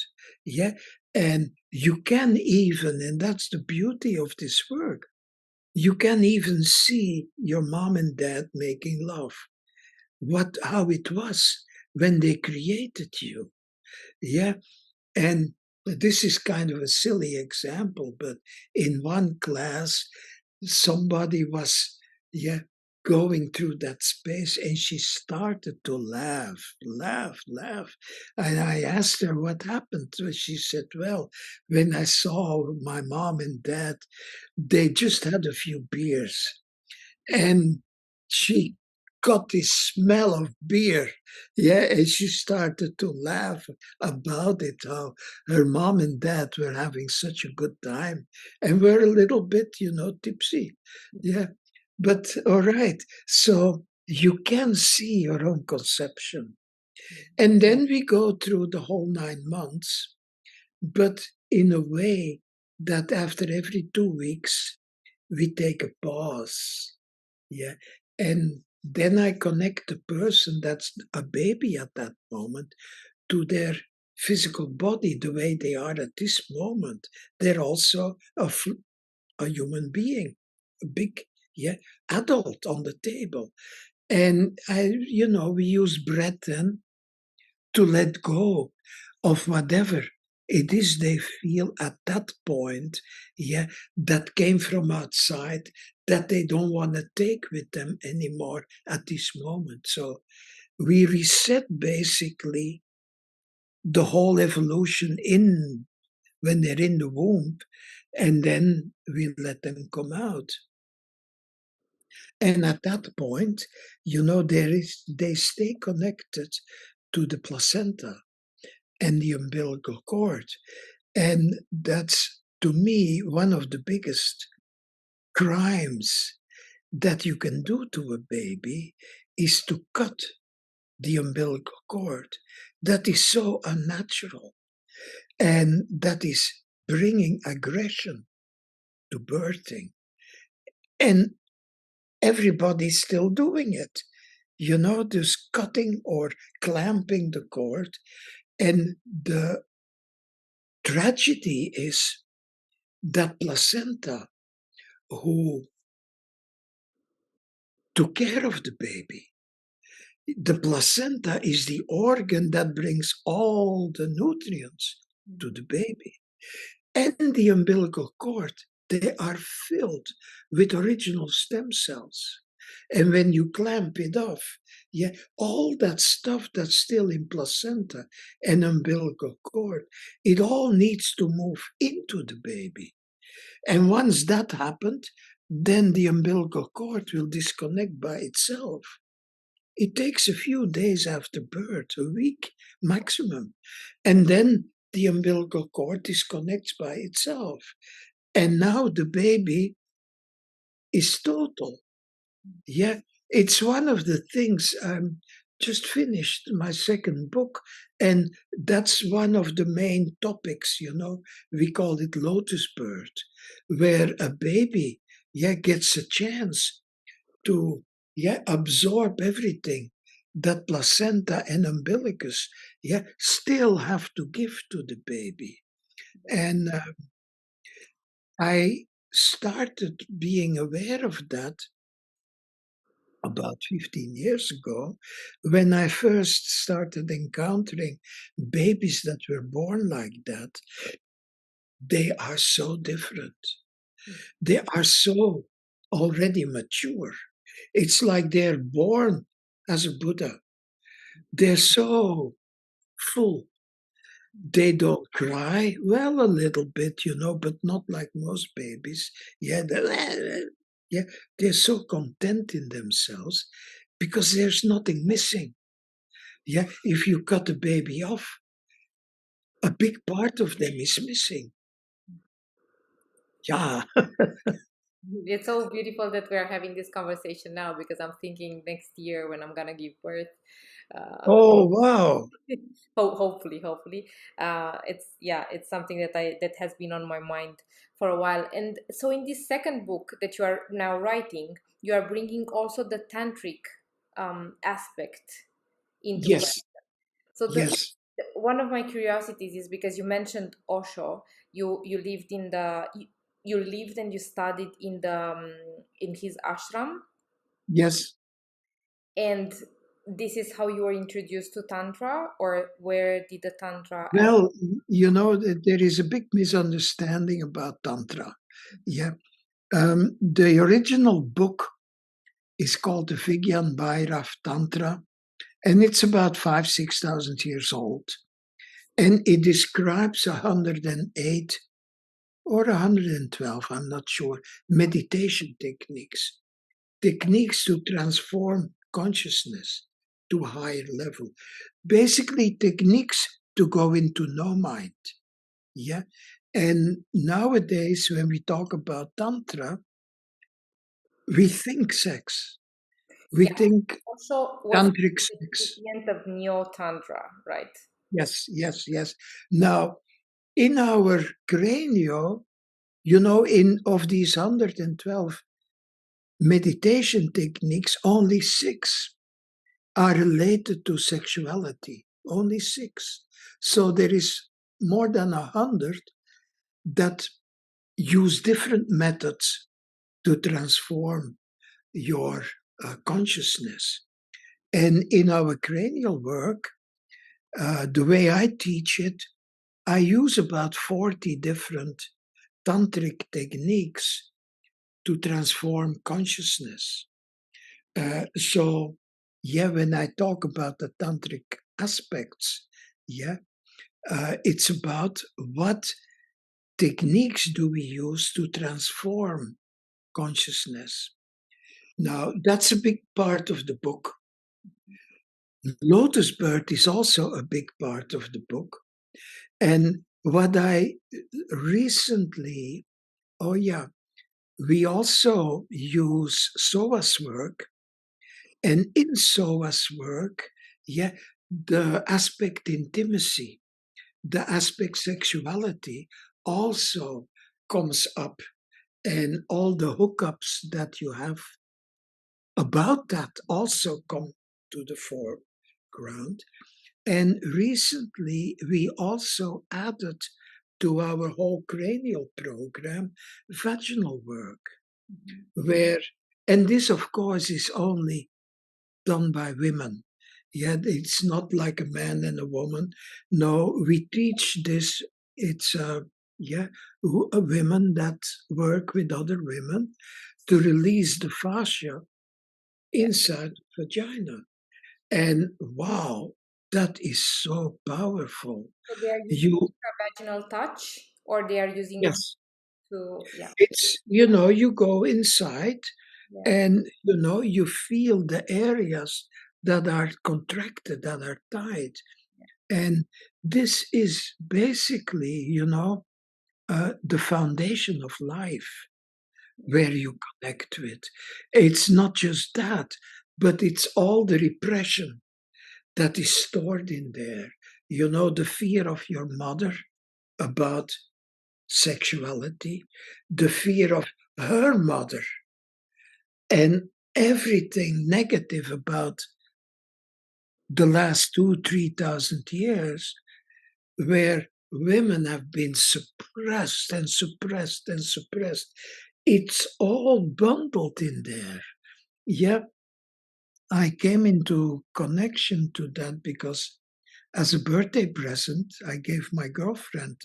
Yeah. And you can even, and that's the beauty of this work, you can even see your mom and dad making love. How it was when they created you. Yeah. And this is kind of a silly example, but in one class, somebody was, yeah, going through that space and she started to laugh. And I asked her what happened. So she said, well, when I saw my mom and dad, they just had a few beers and she got this smell of beer. Yeah, and she started to laugh about it, how her mom and dad were having such a good time and were a little bit, tipsy. Yeah, but all right. So you can see your own conception. And then we go through the whole 9 months, but in a way that after every 2 weeks, we take a pause. Yeah. And then I connect the person that's a baby at that moment to their physical body, the way they are at this moment. They're also a human being, a big, yeah, adult on the table. And we use breath then to let go of whatever it is they feel at that point, that came from outside, that they don't want to take with them anymore at this moment. So we reset basically the whole evolution when they're in the womb, and then we let them come out. And at that point, they stay connected to the placenta and the umbilical cord. And that's, to me, one of the biggest crimes that you can do to a baby is to cut the umbilical cord. That is so unnatural. And that is bringing aggression to birthing. And everybody's still doing it. Just cutting or clamping the cord. And the tragedy is that placenta who took care of the baby. The placenta is the organ that brings all the nutrients to the baby. And the umbilical cord, they are filled with original stem cells. And when you clamp it off, all that stuff that's still in placenta and umbilical cord, it all needs to move into the baby. And once that happened, then the umbilical cord will disconnect by itself. It takes a few days after birth, a week maximum. And then the umbilical cord disconnects by itself. And now the baby is total. It's one of the things. Just finished my second book, and that's one of the main topics, we call it lotus birth, where a baby, gets a chance to, absorb everything that placenta and umbilicus, still have to give to the baby. And I started being aware of that about 15 years ago, when I first started encountering babies that were born like that. They are so different. They are so already mature. It's like they're born as a Buddha. They're so full. They don't cry. Well, a little bit, but not like most babies. They're so content in themselves because there's nothing missing. If you cut a baby off, a big part of them is missing. Yeah. It's so beautiful that we're having this conversation now, because I'm thinking next year when I'm gonna give birth. Oh, wow. Hopefully, it's something that has been on my mind for a while. And so in this second book that you are now writing, you are bringing also the tantric aspect into birth. Yes. So Yes. one of my curiosities is, because you mentioned Osho, you lived you lived and you studied in his ashram, Yes. and this is how you were introduced to tantra, or where did the tantra Well, there is a big misunderstanding about Tantra. Yeah. The original book is called the Vigyan Bhairav Tantra, and it's about 6,000 years old. And it describes 108 or 112, I'm not sure, meditation techniques to transform consciousness to a higher level. Basically, techniques to go into no mind. And nowadays, when we talk about Tantra, we think sex. We think Osho was tantric the sex. recipient of neo tantra, right? Yes, yes, yes. Now, in our Cranio, in of these 112 meditation techniques, only 6 are related to sexuality. Only 6. So there is more than 100 that use different methods to transform your consciousness. And in our cranial work, The way I teach it, I use about 40 different tantric techniques to transform consciousness. So, when I talk about the tantric aspects, it's about what techniques do we use to transform consciousness. Now, that's a big part of the book. Lotus Bird is also a big part of the book. And what I recently, we also use Soa's work. And in Soa's work, the aspect intimacy, the aspect sexuality also comes up. And all the hookups that you have about that also come to the foreground. And recently, we also added to our whole cranial program vaginal work, and this, of course, is only done by women. It's not like a man and a woman. No, we teach this. It's women that work with other women to release the fascia inside the vagina. And wow, that is so powerful. So they are using vaginal touch, or they are using it Yes, to, it's, you go inside and, you feel the areas that are contracted, that are tight. And this is basically, the foundation of life where you connect with. It's not just that, but it's all the repression that is stored in there. The fear of your mother about sexuality, the fear of her mother, and everything negative about the last 2,000-3,000 years, where women have been suppressed and suppressed and suppressed. It's all bundled in there. I came into connection to that because as a birthday present, I gave my girlfriend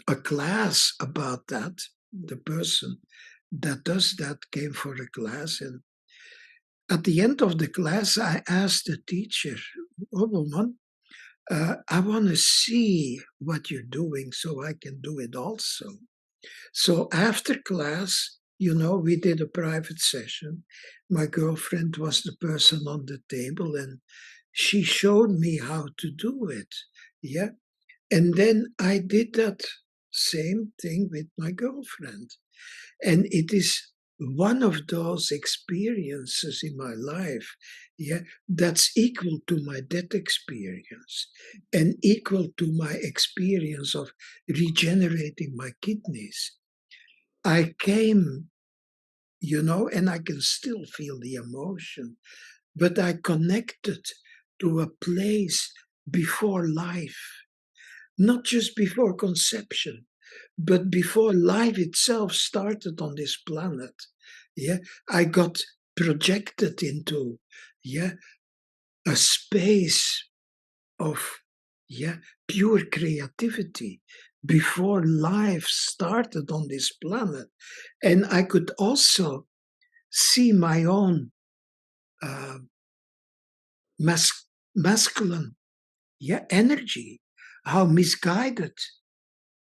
a class about that. The person that does that came for a class, and at the end of the class, I asked the teacher, "Oh, woman, I want to see what you're doing so I can do it also." So after class, we did a private session. My girlfriend was the person on the table, and she showed me how to do it. And then I did that same thing with my girlfriend. And it is one of those experiences in my life, that's equal to my death experience and equal to my experience of regenerating my kidneys. I came, and I can still feel the emotion, but I connected to a place before life, not just before conception, but before life itself started on this planet. I got projected into a space of pure creativity before life started on this planet. And I could also see my own masculine energy, how misguided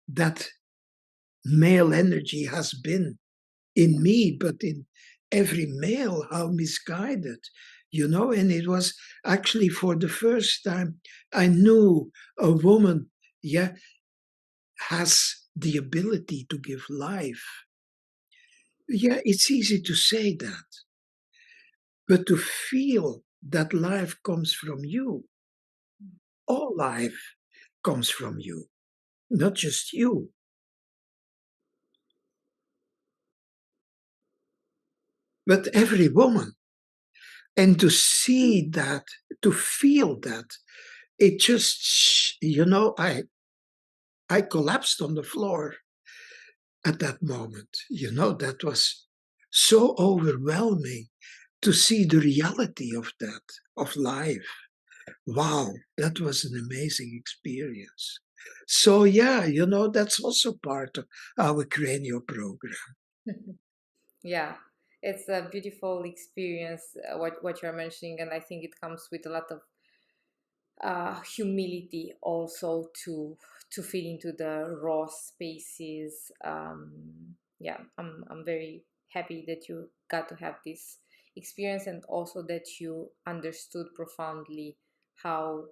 that male energy has been in me, but in every male, how misguided, and it was actually for the first time I knew a woman, has the ability to give life. It's easy to say that, but to feel that life comes from you, all life comes from you, not just you. But every woman. And to see that, to feel that, it just, I collapsed on the floor at that moment. That was so overwhelming to see the reality of that, of life. Wow, that was an amazing experience. So yeah, that's also part of our Cranio program. Yeah, it's a beautiful experience, what you're mentioning, and I think it comes with a lot of humility also to fit into the raw spaces. Yeah, I'm very happy that you got to have this experience, and also that you understood profoundly how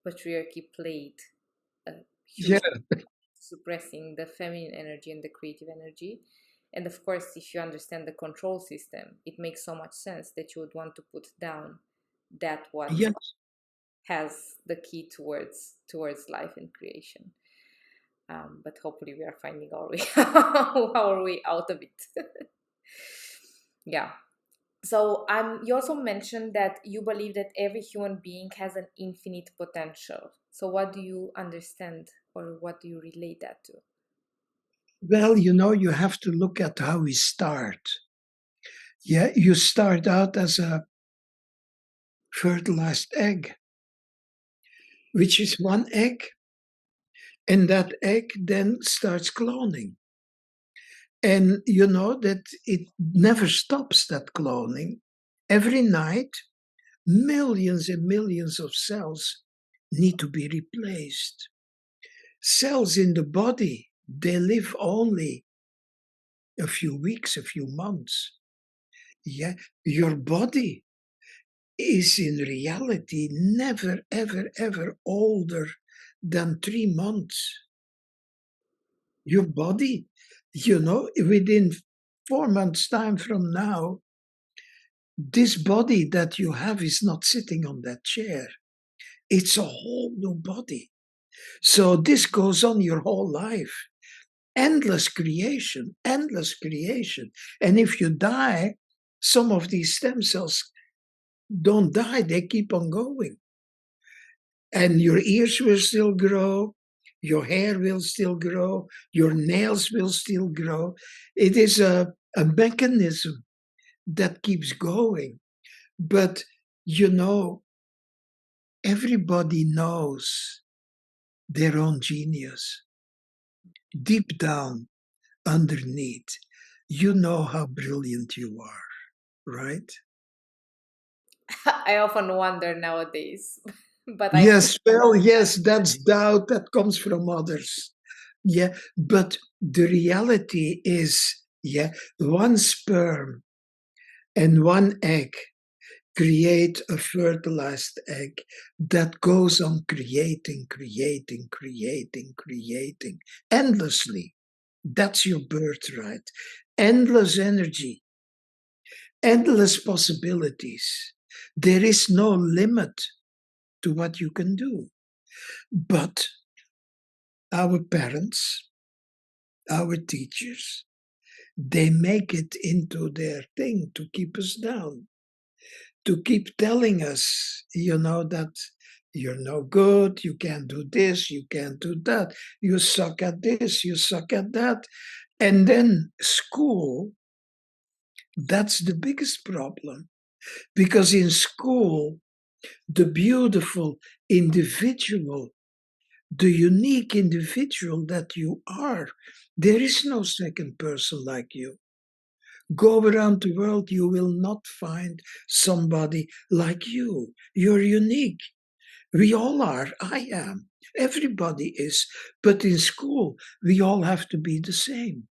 patriarchy played a Yeah, huge suppressing the feminine energy and the creative energy. And of course, if you understand the control system, it makes so much sense that you would want to put down that what yes, has the key towards life and creation. But hopefully, we are finding our way our way out of it. Yeah. So you also mentioned that you believe that every human being has an infinite potential. So what do you understand, or what do you relate that to? well, you have to look at how we start. Yeah, you start out as a fertilized egg, which is one egg, and that egg then starts cloning. And you know that it never stops, that cloning. Every night, millions and millions of cells need to be replaced. Cells in the body, they live only a few weeks, a few months. Yeah, your body is in reality never, ever, ever older than 3 months. Your body, within 4 months' time from now, this body that you have is not sitting on that chair. It's a whole new body. So this goes on your whole life. Endless creation, endless creation. And if you die, some of these stem cells don't die, they keep on going. And your ears will still grow, your hair will still grow, your nails will still grow. It is a mechanism that keeps going. But everybody knows their own genius. Deep down, underneath, you know how brilliant you are, right? I often wonder nowadays, but I Yes, well, yes, that's doubt that comes from others. Yeah, but the reality is, yeah, one sperm and one egg create a fertilized egg that goes on creating, creating, creating, creating endlessly. That's your birthright. Endless energy, endless possibilities. There is no limit to what you can do. But our parents, our teachers, they make it into their thing to keep us down, to keep telling us, that you're no good, you can't do this, you can't do that, you suck at this, you suck at that. And then school, that's the biggest problem. Because in school, the beautiful individual, the unique individual that you are, there is no second person like you. Go around the world, you will not find somebody like you. You're unique. We all are. I am. Everybody is. But in school, we all have to be the same.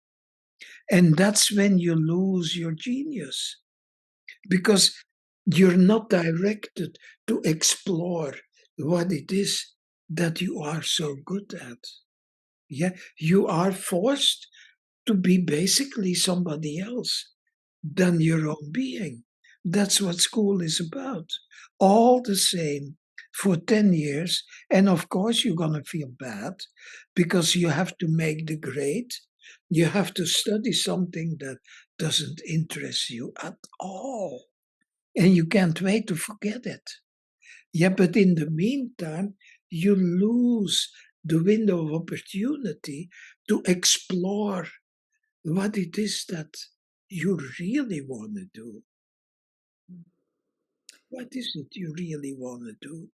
And that's when you lose your genius because you're not directed to explore what it is that you are so good at. Yeah, you are forced to be basically somebody else than your own being. That's what school is about. All the same for 10 years. And of course, you're going to feel bad because you have to make the grade. You have to study something that doesn't interest you at all. And you can't wait to forget it. Yeah, but in the meantime, you lose the window of opportunity to explore what it is that you really want to do. What is it you really want to do?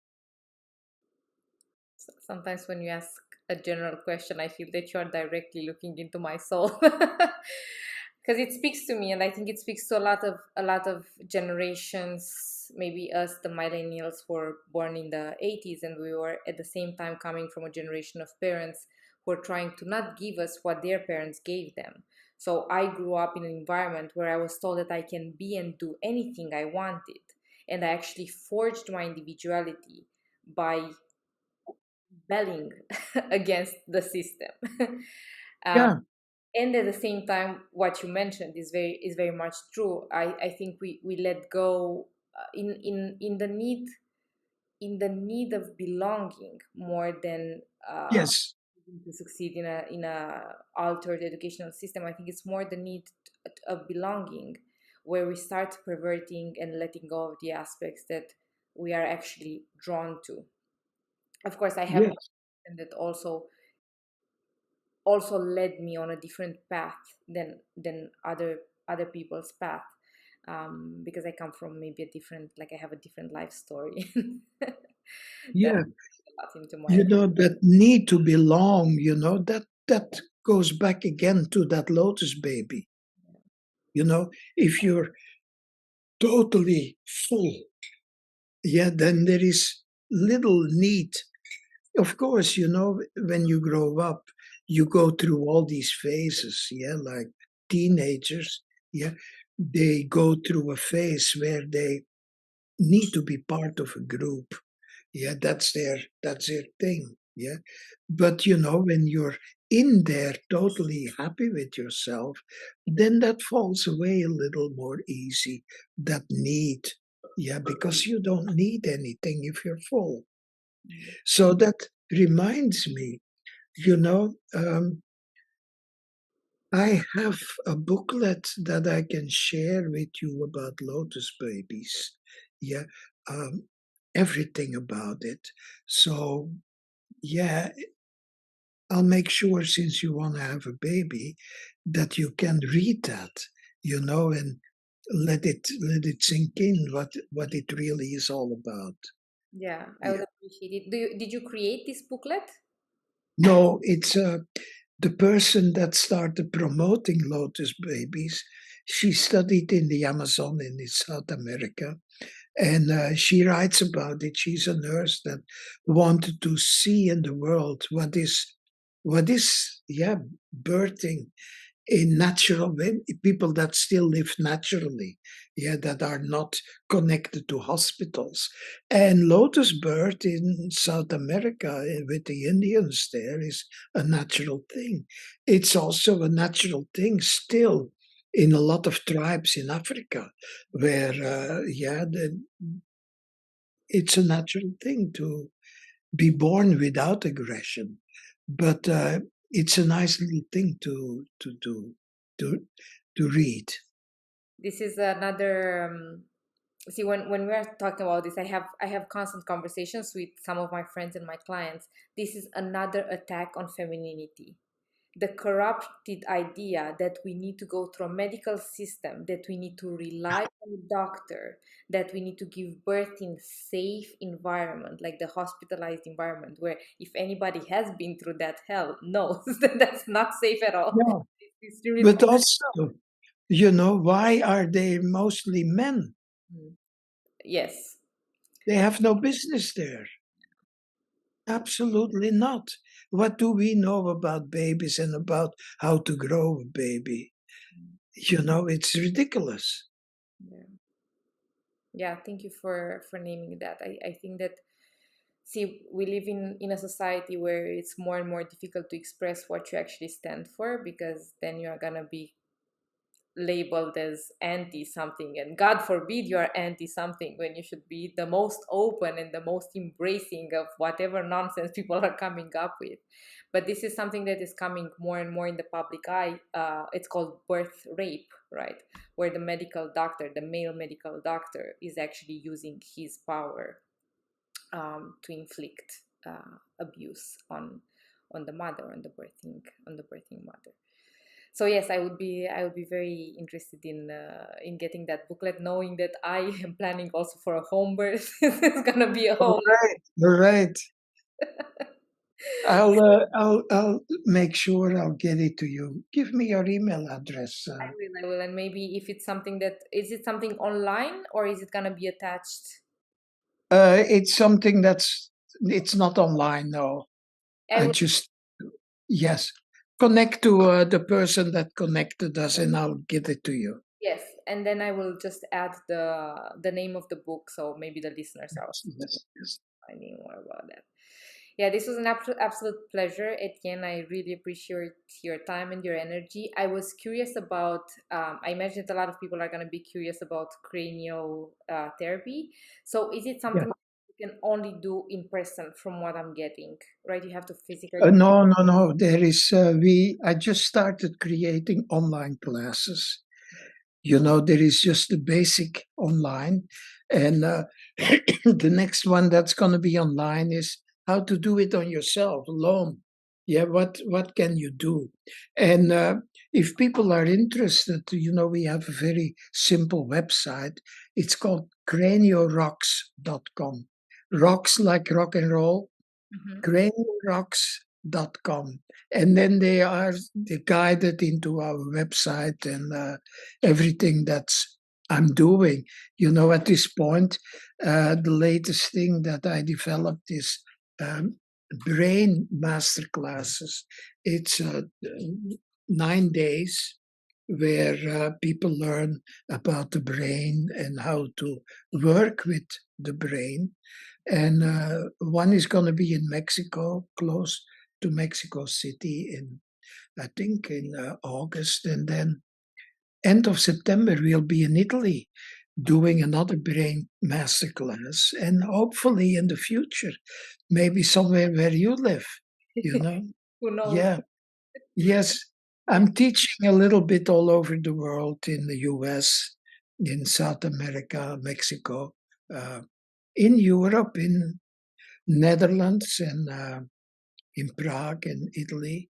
Sometimes when you ask a general question, I feel that you are directly looking into my soul. Because it speaks to me, and I think it speaks to a lot of generations, maybe us the millennials who were born in the 80s, and we were at the same time coming from a generation of parents who are trying to not give us what their parents gave them. So I grew up in an environment where I was told that I can be and do anything I wanted, and I actually forged my individuality by rebelling against the system. um, Yeah. and at the same time, what you mentioned is very much true. I think we let go in the need of belonging more than Yes. to succeed in a altered educational system. I think it's more the need of belonging, where we start perverting and letting go of the aspects that we are actually drawn to. Of course, I have Yes. my that also led me on a different path than other people's path, because I come from maybe a different, like, I have a different life story that Yeah. got into my. That need to belong, that goes back again to that lotus baby. If you're totally full, yeah, then there is little need. Of course, when you grow up, you go through all these phases, yeah, like teenagers, yeah, they go through a phase where they need to be part of a group. Yeah, that's their thing. Yeah. But when you're in there totally happy with yourself, then that falls away a little more easy, that need. Yeah, because you don't need anything if you're full. So that reminds me, you know, um, I have a booklet that I can share with you about lotus babies. Yeah, um, everything about it. So, yeah, I'll make sure, since you want to have a baby, that you can read that, and let it sink in what it really is all about. Yeah, I would Yeah. appreciate it. Did you create this booklet? No, it's the person that started promoting lotus babies. She studied in the Amazon in South America, and she writes about it. She's a nurse that wanted to see in the world what is, yeah, birthing in natural way, people that still live naturally, yeah, that are not connected to hospitals. And lotus birth in South America, with the Indians there, is a natural thing. It's also a natural thing still in a lot of tribes in Africa, where it's a natural thing to be born without aggression. But it's a nice little thing to do, to to read. This is another. See, when we are talking about this, I have constant conversations with some of my friends and my clients. This is another attack on femininity. The corrupted idea that we need to go through a medical system, that we need to rely on a doctor, that we need to give birth in safe environment, like the hospitalized environment, where if anybody has been through that hell knows that that's not safe at all. Yeah. It's extremely But toxic. also, why are they mostly men? Mm. Yes. They have no business there. Absolutely not. What do we know about babies and about how to grow a baby? It's ridiculous. Yeah. Yeah, thank you for naming that. I think that, see, we live in a society where it's more and more difficult to express what you actually stand for, because then you're gonna be labeled as anti something, and God forbid you are anti something, when you should be the most open and the most embracing of whatever nonsense people are coming up with. But this is something that is coming more and more in the public eye. It's called birth rape, right? Where the medical doctor, the male medical doctor, is actually using his power, to inflict abuse on the mother, on the birthing mother. So yes, I would be very interested in getting that booklet, knowing that I am planning also for a home birth. It's gonna be a All home. right. All right. I'll make sure I'll get it to you. Give me your email address. I will, and maybe if it's something that is it something online or is it gonna be attached? It's something it's not online. No, I I will. just yes connect to the person that connected us, and I'll get it to you. Yes, and then I will just add the name of the book, so maybe the listeners are also Yes. finding more about that. Yeah, this was an absolute pleasure, Etienne. I really appreciate your time and your energy. I was curious about. I imagine that a lot of people are going to be curious about cranial therapy. So, is it Yeah. something you can only do in person? From what I'm getting, right? You have to physically. No. There is I just started creating online classes. There is just the basic online, and the next one that's going to be online is how to do it on yourself alone. Yeah, what can you do? And if people are interested, we have a very simple website. It's called craniorocks.com. Rocks like rock and roll, Mhm. craniorocks.com. And then they're guided into our website and everything that's I'm doing. At this point, the latest thing that I developed is um, brain master classes. It's 9 days where people learn about the brain and how to work with the brain. And one is going to be in Mexico, close to Mexico City, I think in August, and then end of September we'll be in Italy doing another brain masterclass, and hopefully in the future, maybe somewhere where you live. You know, Who knows? yeah, yes. I'm teaching a little bit all over the world in the U.S., in South America, Mexico, uh, in Europe, in Netherlands, and in Prague and Italy,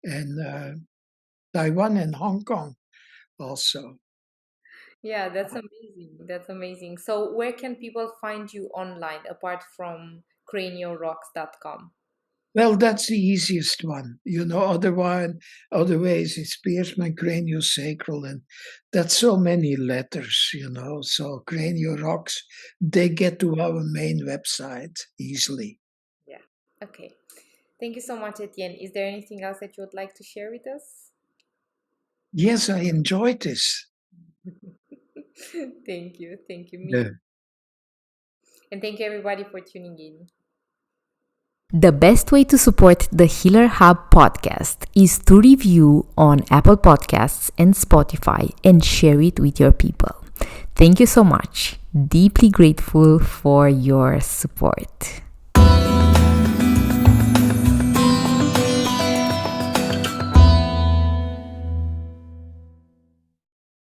and Taiwan and Hong Kong also. Yeah, that's amazing. That's amazing. So, where can people find you online apart from craniorocks.com? Well, that's the easiest one. Otherwise it's Peirsman Craniosacral, and that's so many letters. So Cranio Rocks, they get to our main website easily. Yeah. Okay. Thank you so much, Etienne. Is there anything else that you would like to share with us? Yes, I enjoyed this. Thank you. Thank you. Me. Yeah. And thank you, everybody, for tuning in. The best way to support the Healer Hub podcast is to review on Apple Podcasts and Spotify and share it with your people. Thank you so much. Deeply grateful for your support.